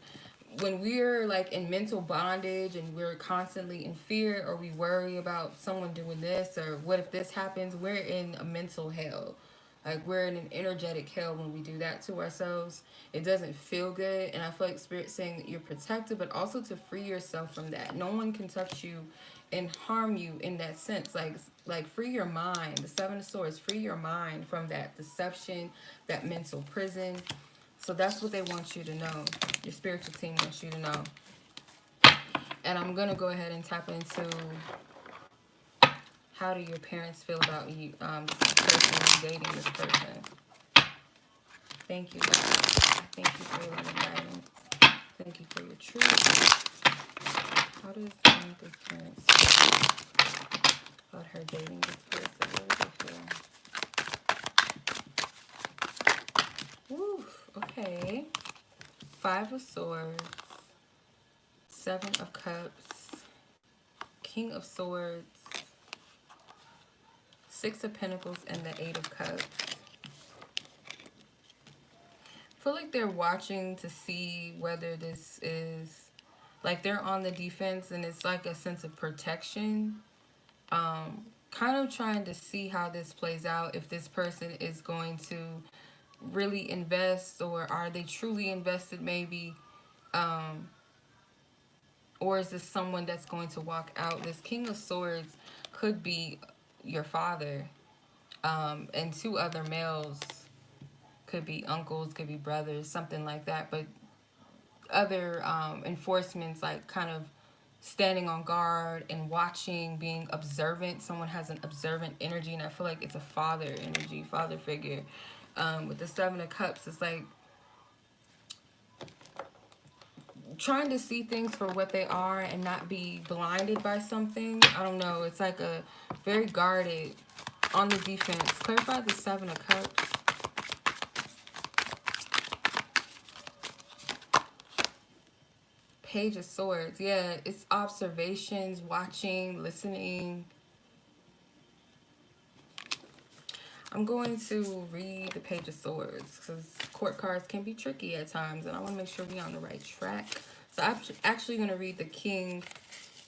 when we're like in mental bondage and we're constantly in fear, or we worry about someone doing this, or what if this happens, we're in a mental hell. Like, we're in an energetic hell when we do that to ourselves. It doesn't feel good. And I feel like Spirit's saying that you're protected, but also to free yourself from that. No one can touch you and harm you in that sense. Like free your mind. The Seven of Swords, free your mind from that deception, that mental prison. So that's what they want you to know. Your spiritual team wants you to know. And I'm going to go ahead and tap into, how do your parents feel about you, this person, dating this person? Thank you, God. Thank you for your loving guidance. Thank you for your truth. How does Bianca's parents feel about her dating this person? What do they feel? Woo, okay. 5 of Swords, 7 of Cups, King of Swords, 6 of Pentacles, and the 8 of Cups. I feel like they're watching to see whether this is, like, they're on the defense, and it's like a sense of protection. kind of trying to see how this plays out, if this person is going to really invest, or are they truly invested maybe, or is this someone that's going to walk out? This King of Swords could be your father, and two other males, could be uncles, could be brothers, something like that. But other enforcements, like kind of standing on guard and watching, being observant. Someone has an observant energy, and I feel like it's a father energy, father figure. With the Seven of Cups, it's like trying to see things for what they are and not be blinded by something. I don't know. It's like a very guarded, on the defense. Clarify the Seven of Cups. Page of Swords. Yeah, it's observations, watching, listening. I'm going to read the Page of Swords because court cards can be tricky at times, and I want to make sure we're on the right track. So I'm actually going to read the King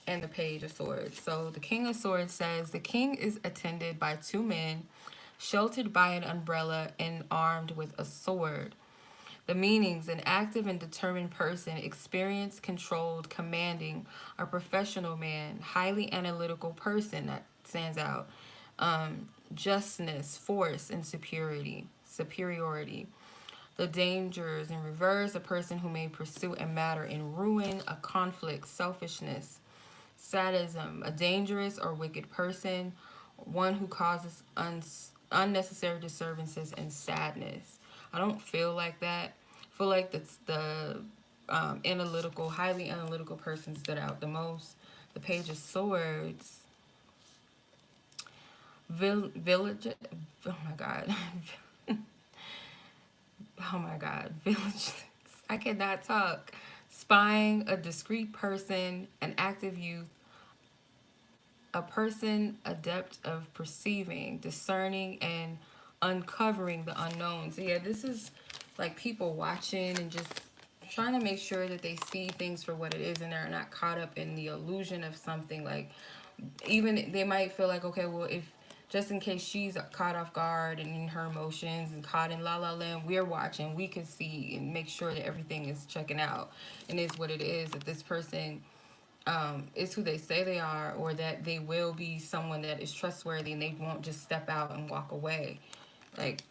and the Page of Swords. So the King of Swords says, the king is attended by two men, sheltered by an umbrella and armed with a sword. The meanings: an active and determined person, experienced, controlled, commanding, a professional man, highly analytical person that stands out. Justness, force, and superiority. The dangers in reverse: a person who may pursue a matter in ruin, a conflict, selfishness. Sadism, a dangerous or wicked person, one who causes unnecessary disturbances and sadness. I don't feel like that. I feel like that's the analytical, highly analytical person stood out the most. The Page of Swords. Village. Oh my God. Oh my God. Village. I cannot talk. Spying, a discreet person, an active youth, a person adept of perceiving, discerning, and uncovering the unknown. So yeah, this is like people watching and just trying to make sure that they see things for what it is and they're not caught up in the illusion of something. Like, even they might feel like, okay, well, if just in case she's caught off guard and in her emotions and caught in la la land, we're watching, we can see and make sure that everything is checking out and is what it is, that this person is who they say they are, or that they will be someone that is trustworthy and they won't just step out and walk away. Like,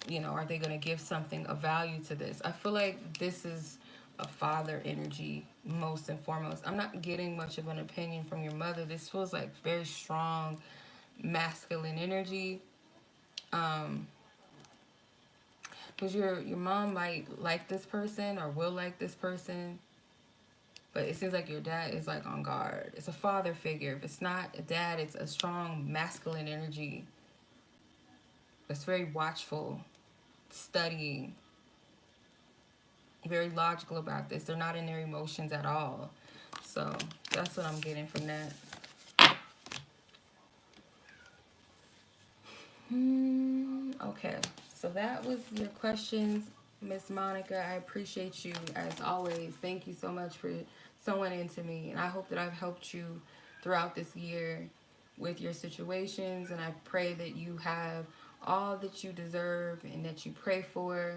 you know, are they going to give something of value to this? I feel like this is a father energy, most and foremost. I'm not getting much of an opinion from your mother. This feels like very strong masculine energy. Because your mom might like this person or will like this person, but it seems like your dad is like on guard. It's a father figure. If it's not a dad, it's a strong masculine energy. It's very watchful, studying, very logical about this. They're not in their emotions at all. So that's what I'm getting from that. Okay, so that was your questions, Miss Monica. I appreciate you as always. Thank you so much for sewing into me, and I hope that I've helped you throughout this year with your situations, and I pray that you have all that you deserve and that you pray for.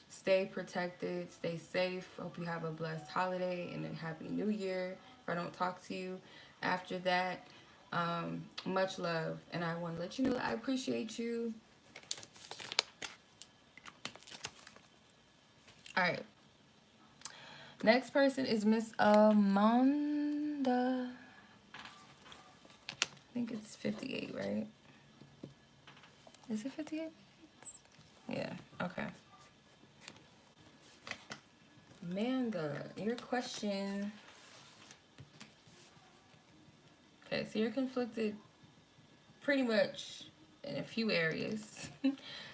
Stay protected, stay safe. Hope you have a blessed holiday and a happy new year if I don't talk to you after that. Much love, and I want to let you know that I appreciate you. All right, next person is Miss Amanda. I think it's 58, right? Is it 58? Yeah, okay. Amanda, your question. Okay, so you're conflicted pretty much in a few areas.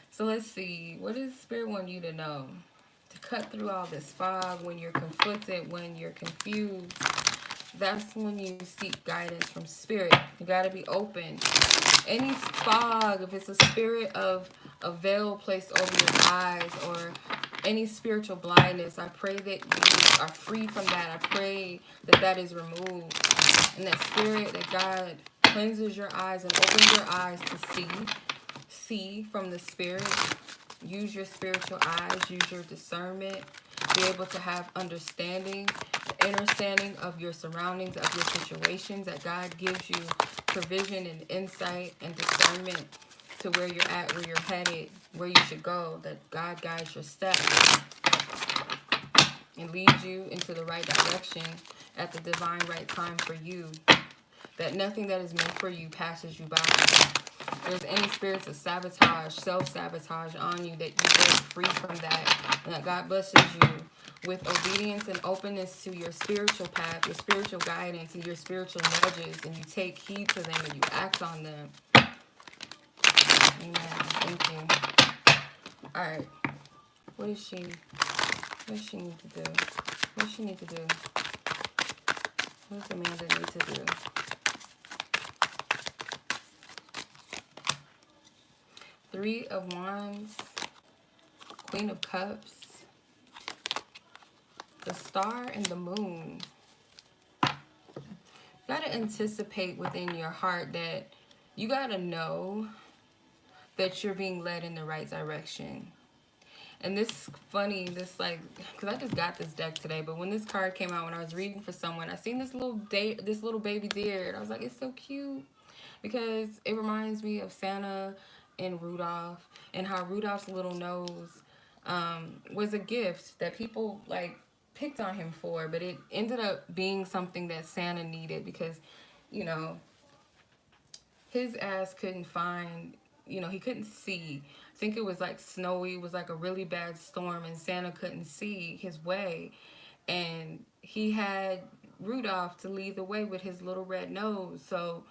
So let's see. What does Spirit want you to know? To cut through all this fog, when you're conflicted, when you're confused, that's when you seek guidance from Spirit. You got to be open. Any fog, if it's a spirit of a veil placed over your eyes or any spiritual blindness, I pray that you are free from that. I pray that that is removed. And that Spirit, that God cleanses your eyes and opens your eyes to see from the spirit. Use your spiritual eyes, use your discernment, be able to have understanding, understanding of your surroundings, of your situations, that God gives you provision and insight and discernment to where you're at, where you're headed, where you should go, that God guides your steps and leads you into the right direction at the divine right time for you, that nothing that is meant for you passes you by. If there's any spirits of sabotage, self-sabotage on you, that you break free from that, and that God blesses you with obedience and openness to your spiritual path, your spiritual guidance, and your spiritual nudges, and you take heed to them and you act on them. Amen. Thank you. All right. What does she need to do? What does she need to do? What does Amanda need to do? Three of Wands, Queen of Cups, the Star, and the Moon. You gotta anticipate within your heart that you gotta know that you're being led in the right direction. And this funny, this like, because I just got this deck today, but when this card came out, when I was reading for someone, I seen this little baby deer, and I was like, it's so cute, because it reminds me of Santa and Rudolph, and how Rudolph's little nose was a gift that people like picked on him for, but it ended up being something that Santa needed, because, you know, his ass couldn't find, he couldn't see. I think it was like snowy, it was like a really bad storm, and Santa couldn't see his way. And he had Rudolph to lead the way with his little red nose. So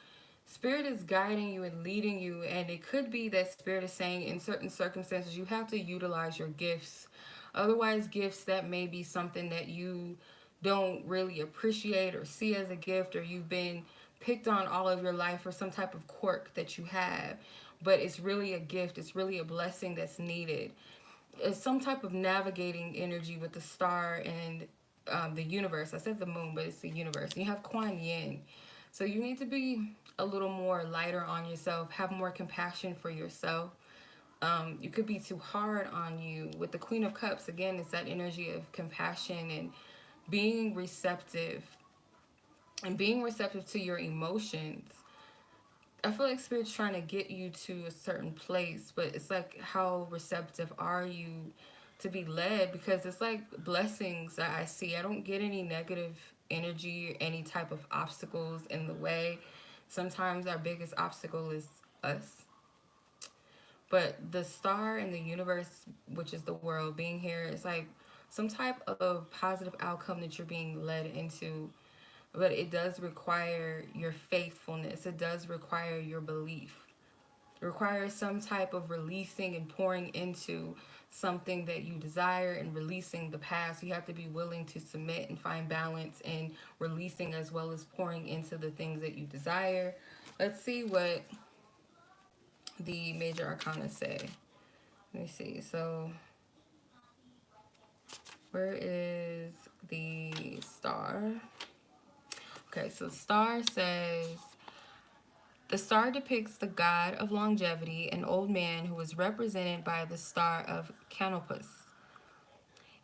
Spirit is guiding you and leading you, and it could be that Spirit is saying in certain circumstances you have to utilize your gifts. Otherwise, gifts that may be something that you don't really appreciate or see as a gift, or you've been picked on all of your life for some type of quirk that you have, but it's really a gift, it's really a blessing that's needed. It's some type of navigating energy with the star and the universe. I said the moon, but it's the universe. And you have Kuan Yin. So you need to be a little more lighter on yourself, have more compassion for yourself. You could be too hard on you. With the Queen of Cups, again, it's that energy of compassion and being receptive, and being receptive to your emotions. I feel like Spirit's trying to get you to a certain place, but it's like, how receptive are you to be led? Because it's like blessings that I see. I don't get any negative energy or any type of obstacles in the way. Sometimes our biggest obstacle is us. But the star in the universe, which is the world, being here, is like some type of positive outcome that you're being led into. But it does require your faithfulness. It does require your belief. It requires some type of releasing and pouring into something that you desire, and releasing the past. You have to be willing to submit and find balance in releasing as well as pouring into the things that you desire. Let's see what the major arcana say. Let me see. So where is the star? Okay, so star says, the star depicts the god of longevity, an old man who is represented by the star of Canopus.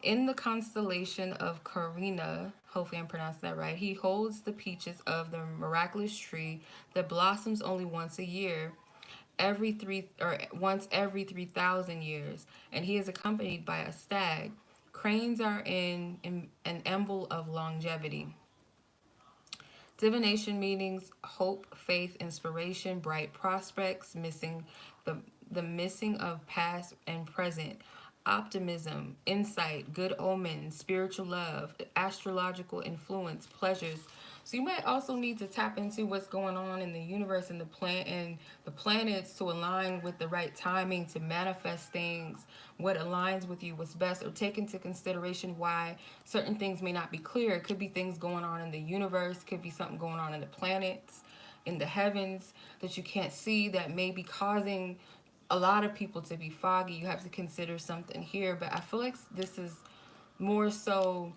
In the constellation of Carina, hopefully I'm pronouncing that right, he holds the peaches of the miraculous tree that blossoms only once a year, once every 3,000 years, and he is accompanied by a stag. Cranes are in an emblem of longevity. Divination meanings: hope, faith, inspiration, bright prospects, the missing of past and present, optimism, insight, good omens, spiritual love, astrological influence, pleasures. So you might also need to tap into what's going on in the universe and the planets to align with the right timing to manifest things, what aligns with you, what's best, or take into consideration why certain things may not be clear. It could be things going on in the universe, could be something going on in the planets, in the heavens that you can't see, that may be causing a lot of people to be foggy. You have to consider something here, but I feel like this is more so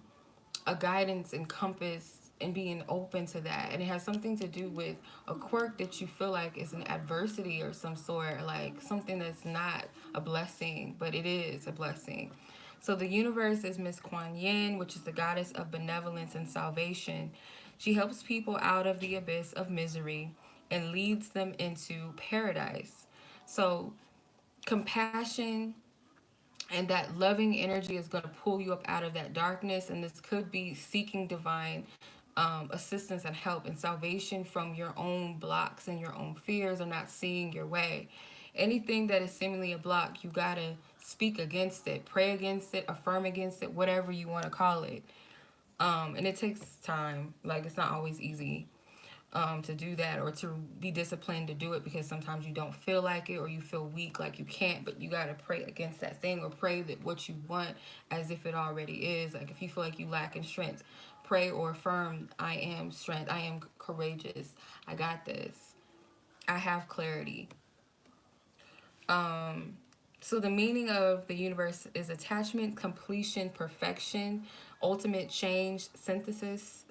a guidance and compass and being open to that. And it has something to do with a quirk that you feel like is an adversity or some sort, like something that's not a blessing, but it is a blessing. So the universe is Miss Kuan Yin, which is the goddess of benevolence and salvation. She helps people out of the abyss of misery and leads them into paradise. So compassion and that loving energy is going to pull you up out of that darkness, and this could be seeking divine assistance and help and salvation from your own blocks and your own fears or not seeing your way. Anything that is seemingly a block, you got to speak against it, pray against it, affirm against it, whatever you want to call it. And it takes time. Like, it's not always easy to do that, or to be disciplined to do it, because sometimes you don't feel like it or you feel weak, like you can't, but you got to pray against that thing, or pray that what you want as if it already is. Like, if you feel like you lack in strength, pray or affirm, I am strength, I am courageous, I got this, I have clarity. So the meaning of the universe is attachment, completion, perfection, ultimate change, synthesis,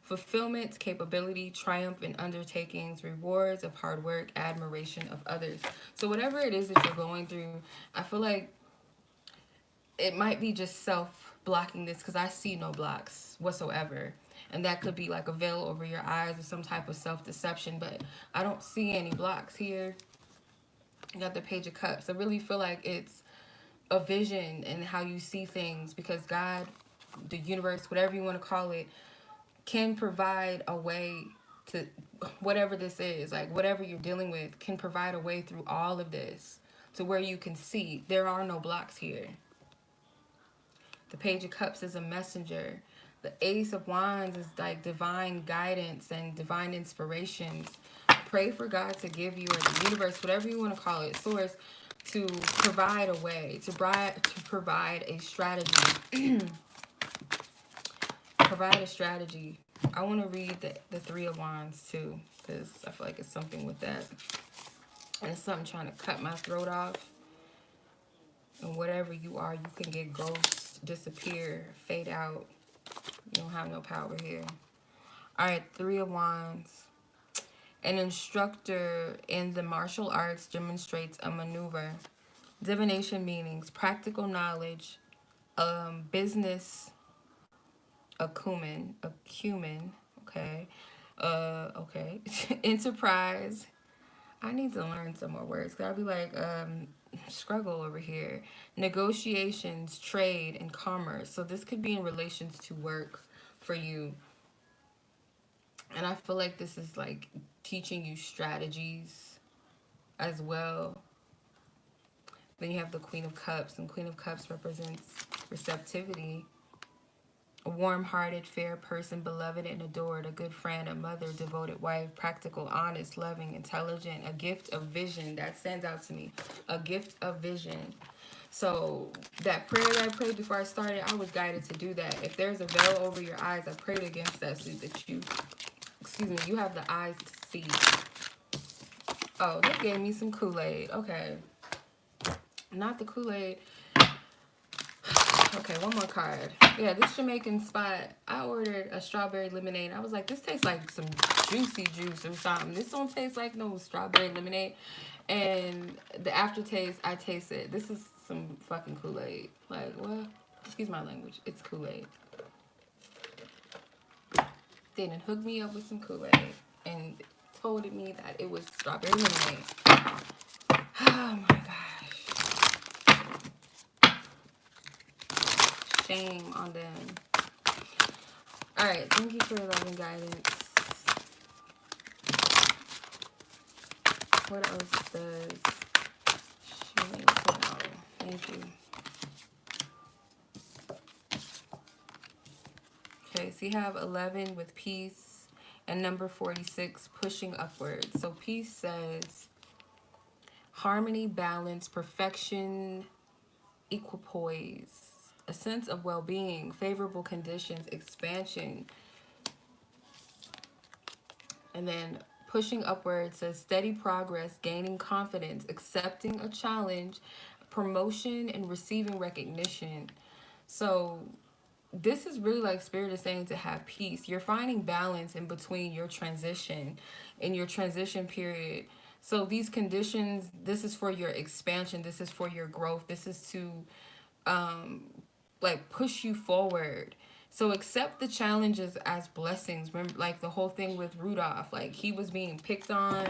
fulfillment, capability, triumph in undertakings, rewards of hard work, admiration of others. So whatever it is that you're going through, I feel like it might be just self blocking this, because I see no blocks whatsoever. And that could be like a veil over your eyes or some type of self deception, but I don't see any blocks here. You got the Page of Cups. I really feel like it's a vision and how you see things, because God, the universe, whatever you want to call it, can provide a way to whatever this is, like whatever you're dealing with, can provide a way through all of this to where you can see there are no blocks here. The Page of Cups is a messenger. The Ace of Wands is like divine guidance and divine inspirations. Pray for God to give you, or the universe, whatever you want to call it, source, to provide a way, to provide a strategy. Provide a strategy. I want to read the Three of Wands too, because I feel like it's something with that. And it's something trying to cut my throat off. And whatever you are, you can get ghost, disappear, fade out. You don't have no power here. All right, Three of Wands. An instructor in the martial arts demonstrates a maneuver. Divination meanings, practical knowledge, business, acumen, okay, okay, enterprise. I need to learn some more words, because I'll be like, struggle over here. Negotiations, trade, and commerce. So this could be in relations to work for you. And I feel like this is like teaching you strategies as well. Then you have the Queen of Cups, and Queen of Cups represents receptivity. A warm-hearted, fair person, beloved and adored, a good friend, a mother, devoted wife, practical, honest, loving, intelligent, a gift of vision. That stands out to me. A gift of vision. So that prayer that I prayed before I started, I was guided to do that. If there's a veil over your eyes, I prayed against that so that you, you have the eyes to see. Oh, they gave me some Kool-Aid. Okay. Not the Kool-Aid. Okay, one more card. Yeah, this Jamaican spot, I ordered a strawberry lemonade. I was like, this tastes like some juicy juice or something. This don't taste like no strawberry lemonade. And the aftertaste, I tasted. This is some fucking Kool-Aid. Like, what? Excuse my language. It's Kool-Aid. They done hooked me up with some Kool-Aid and told me that it was strawberry lemonade. Oh my gosh. Shame on them. Alright, thank you for your love and guidance. What else does she need to know? Thank you. Okay, so you have 11 with peace and number 46, pushing upwards. So peace says harmony, balance, perfection, equipoise, a sense of well-being, favorable conditions, expansion. And then pushing upwards says steady progress, gaining confidence, accepting a challenge, promotion, and receiving recognition. So this is really like Spirit is saying to have peace. You're finding balance in between your transition, in your transition period. So these conditions, this is for your expansion. This is for your growth. This is to um, like push you forward. So accept the challenges as blessings. Remember, like the whole thing with Rudolph, like he was being picked on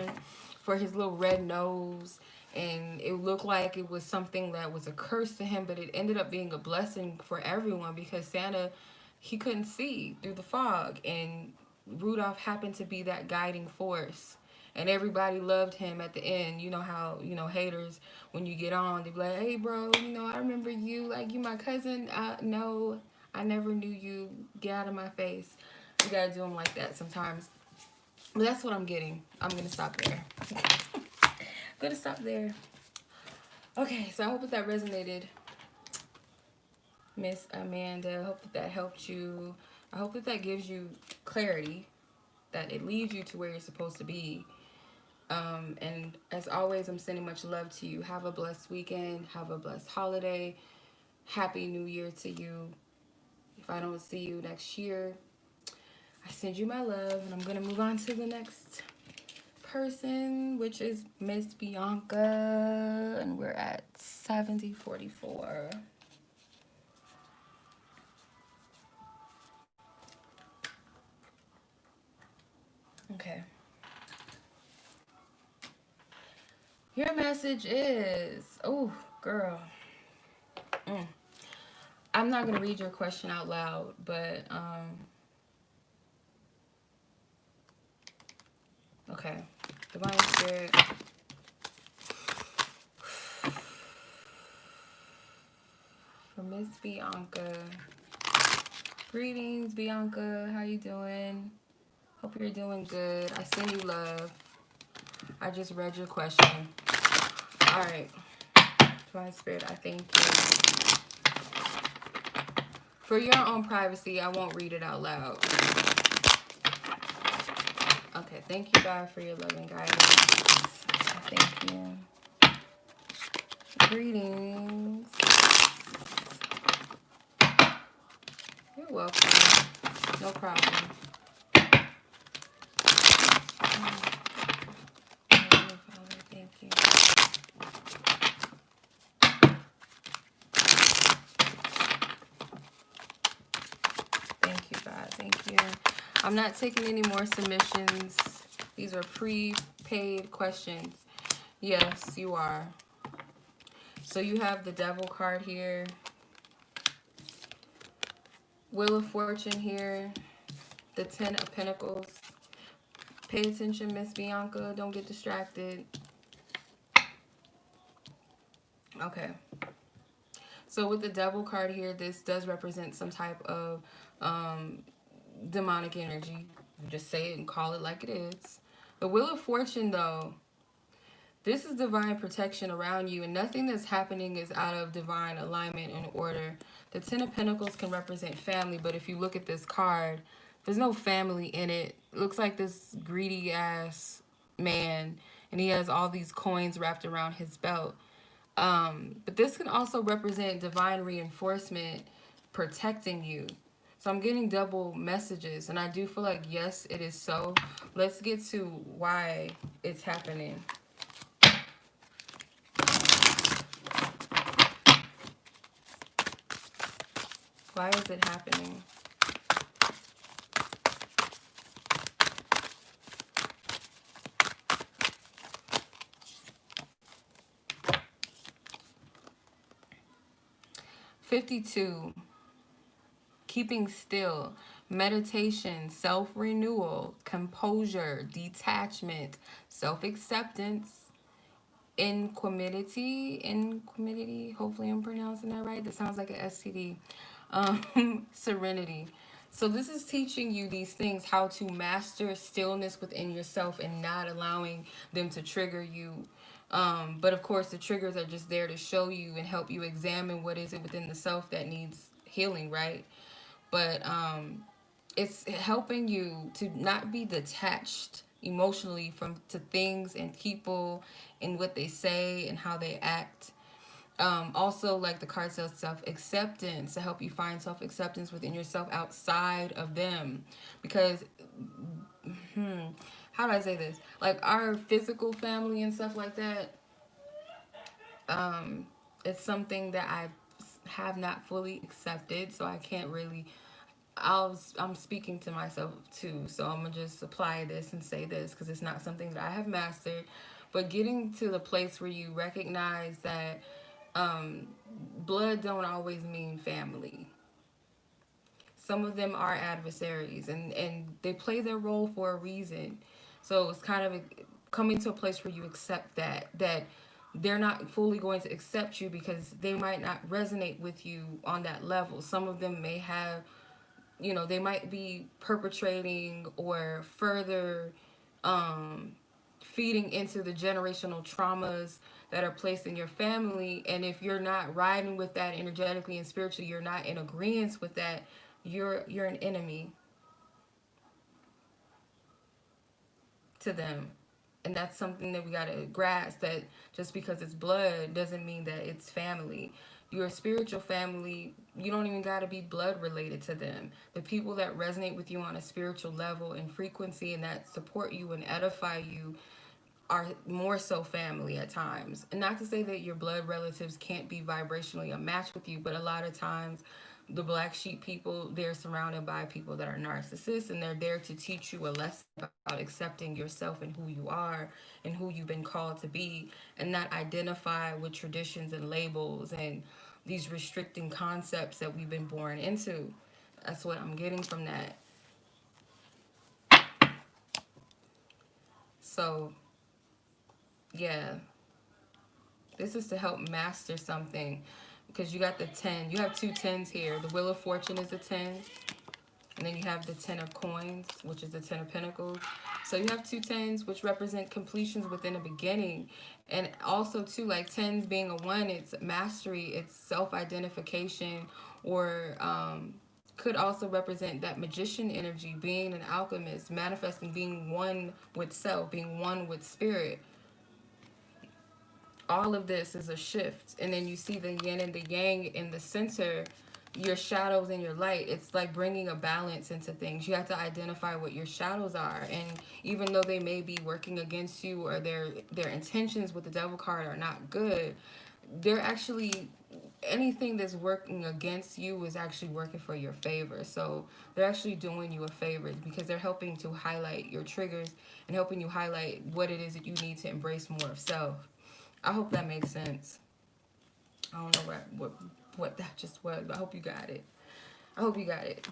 for his little red nose, and it looked like it was something that was a curse to him, but it ended up being a blessing for everyone because Santa, he couldn't see through the fog, and Rudolph happened to be that guiding force. And everybody loved him at the end. You know how, haters, when you get on, they be like, hey, bro, I remember you. Like, you my cousin. No, I never knew you. Get out of my face. You got to do them like that sometimes. But that's what I'm getting. I'm going to stop there. I'm going to stop there. Okay, so I hope that resonated, Miss Amanda. I hope that helped you. I hope that gives you clarity, that it leads you to where you're supposed to be. And as always, I'm sending much love to you. Have a blessed weekend. Have a blessed holiday. Happy New Year to you. If I don't see you next year, I send you my love. And I'm going to move on to the next person, which is Miss Bianca. And we're at 7044. Okay. Your message is, oh, girl. I'm not going to read your question out loud, but, okay. Divine Spirit. For Miss Bianca. Greetings, Bianca. How you doing? Hope you're doing good. I send you love. I just read your question. All right. Divine Spirit, I thank you. For your own privacy, I won't read it out loud. Okay, thank you, God, for your loving guidance. Thank you. Greetings. You're welcome. No problem. Thank you. Thank you, God. Thank you. I'm not taking any more submissions. These are prepaid questions. Yes, you are. So you have the Devil card here. Wheel of Fortune here. The 10 of Pentacles. Pay attention, Miss Bianca. Don't get distracted. Okay. So with the Devil card here, this does represent some type of demonic energy. Just say it and call it like it is. The Wheel of Fortune, though, this is divine protection around you, and nothing that's happening is out of divine alignment and order. The 10 of Pentacles can represent family, but if you look at this card, there's no family in it. It looks like this greedy-ass man, and he has all these coins wrapped around his belt. But this can also represent divine reinforcement protecting you. So I'm getting double messages, and I do feel like, yes, it is so. Let's get to why it's happening. Why is it happening? $52. Keeping still, meditation, self-renewal, composure, detachment, self-acceptance, equanimity, hopefully I'm pronouncing that right. That sounds like an STD. Serenity. So this is teaching you these things, how to master stillness within yourself and not allowing them to trigger you. But of course, the triggers are just there to show you and help you examine what is it within the self that needs healing, right? But it's helping you to not be detached emotionally to things and people and what they say and how they act. Also, like the card says, self-acceptance, to help you find self-acceptance within yourself outside of them. Because, how do I say this? Like our physical family and stuff like that, it's something that I have not fully accepted, so I can't really. I'm speaking to myself too, so I'm gonna just apply this and say this because it's not something that I have mastered. But getting to the place where you recognize that um, blood don't always mean family. Some of them are adversaries, and they play their role for a reason. So it's kind of coming to a place where you accept that they're not fully going to accept you because they might not resonate with you on that level. Some of them may have, they might be perpetrating or further um, feeding into the generational traumas that are placed in your family. And if you're not riding with that energetically and spiritually, you're not in agreement with that, you're an enemy to them. And that's something that we got to grasp, that just because it's blood doesn't mean that it's family. Your spiritual family, you don't even got to be blood related to them. The people that resonate with you on a spiritual level and frequency and that support you and edify you are more so family at times. And not to say that your blood relatives can't be vibrationally a match with you, but a lot of times the black sheep people, they're surrounded by people that are narcissists, and they're there to teach you a lesson about accepting yourself and who you are and who you've been called to be, and not identify with traditions and labels and these restricting concepts that we've been born into. That's what I'm getting from that. So yeah, this is to help master something, because you got the 10. You have two tens here. The Wheel of Fortune is a 10. And then you have the 10 of Coins, which is the 10 of Pentacles. So you have two tens, which represent completions within a beginning. And also, too, like tens being a 1, it's mastery, it's self-identification, or could also represent that magician energy, being an alchemist, manifesting, being one with self, being one with spirit. All of this is a shift. And then you see the yin and the yang in the center, your shadows and your light. It's like bringing a balance into things. You have to identify what your shadows are, and even though they may be working against you, or their intentions with the devil card are not good, they're actually, anything that's working against you is actually working for your favor. So they're actually doing you a favor because they're helping to highlight your triggers and helping you highlight what it is that you need to embrace more of self. I hope that makes sense. I don't know what that just was, but I hope you got it. I hope you got it.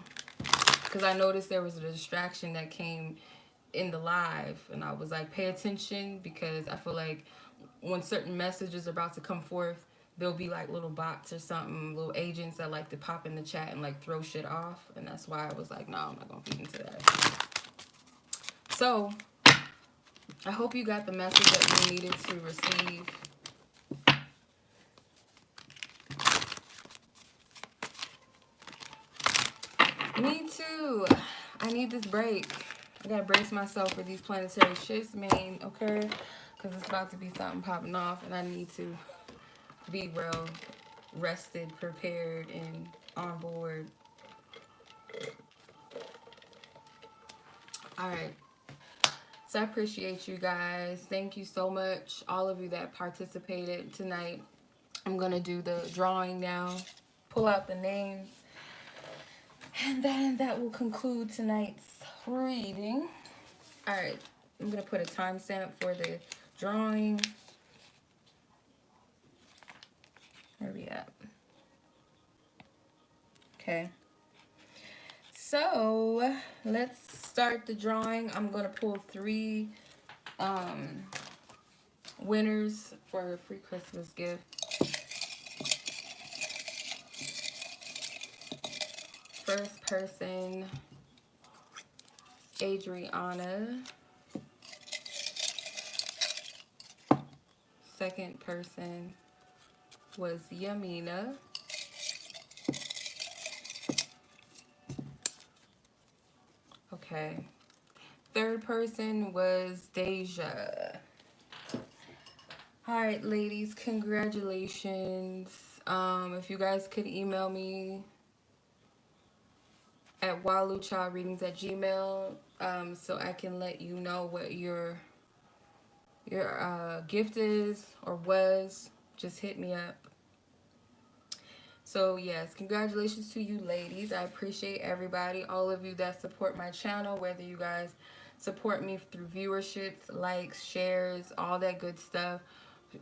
Because I noticed there was a distraction that came in the live, and I was like, pay attention, because I feel like when certain messages are about to come forth, there'll be like little bots or something, little agents that like to pop in the chat and like throw shit off. And that's why I was like, no, I'm not going to feed into that. So I hope you got the message that you needed to receive. Me too. I need this break. I gotta brace myself for these planetary shifts, man, okay? Because it's about to be something popping off, and I need to be well rested, prepared, and on board. Alright. So I appreciate you guys. Thank you so much, all of you that participated tonight. I'm gonna do the drawing now, pull out the names, and then that will conclude tonight's reading. Alright, I'm going to put a timestamp for the drawing. Where we at? Okay. So, let's start the drawing. I'm going to pull 3 winners for a free Christmas gift. First person, Adriana. Second person was Yaminah. Okay. Third person was Dejaza. All right, ladies, congratulations. If you guys could email me at waluchildreadings@gmail, so I can let you know what your gift is or was. Just hit me up. So yes, congratulations to you ladies. I appreciate everybody, all of you that support my channel, whether you guys support me through viewerships, likes, shares, all that good stuff,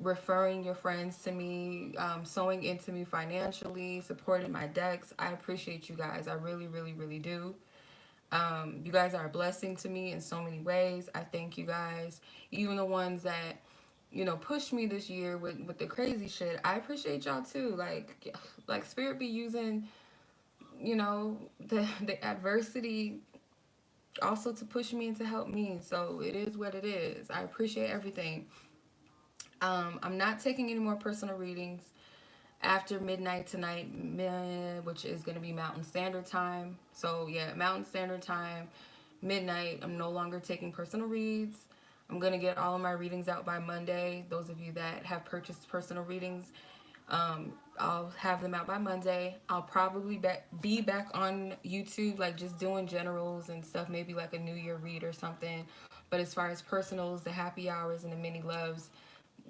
referring your friends to me, sewing into me financially, supporting my decks. I appreciate you guys. I really, really, really do. You guys are a blessing to me in so many ways. I thank you guys. Even the ones that, pushed me this year with the crazy shit. I appreciate y'all too. Like Spirit be using, the adversity also to push me and to help me. So it is what it is. I appreciate everything. I'm not taking any more personal readings after midnight tonight, which is going to be Mountain Standard Time. So yeah, Mountain Standard Time, midnight. I'm no longer taking personal reads. I'm going to get all of my readings out by Monday. Those of you that have purchased personal readings, I'll have them out by Monday. I'll probably be back on YouTube, like just doing generals and stuff, maybe like a New Year read or something. But as far as personals, the happy hours and the mini loves,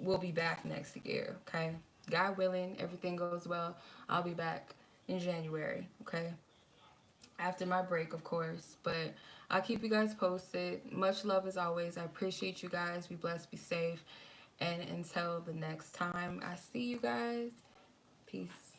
we'll be back next year, okay? God willing, everything goes well, I'll be back in January, okay? After my break, of course. But I'll keep you guys posted. Much love as always. I appreciate you guys. Be blessed, be safe. And until the next time I see you guys, peace.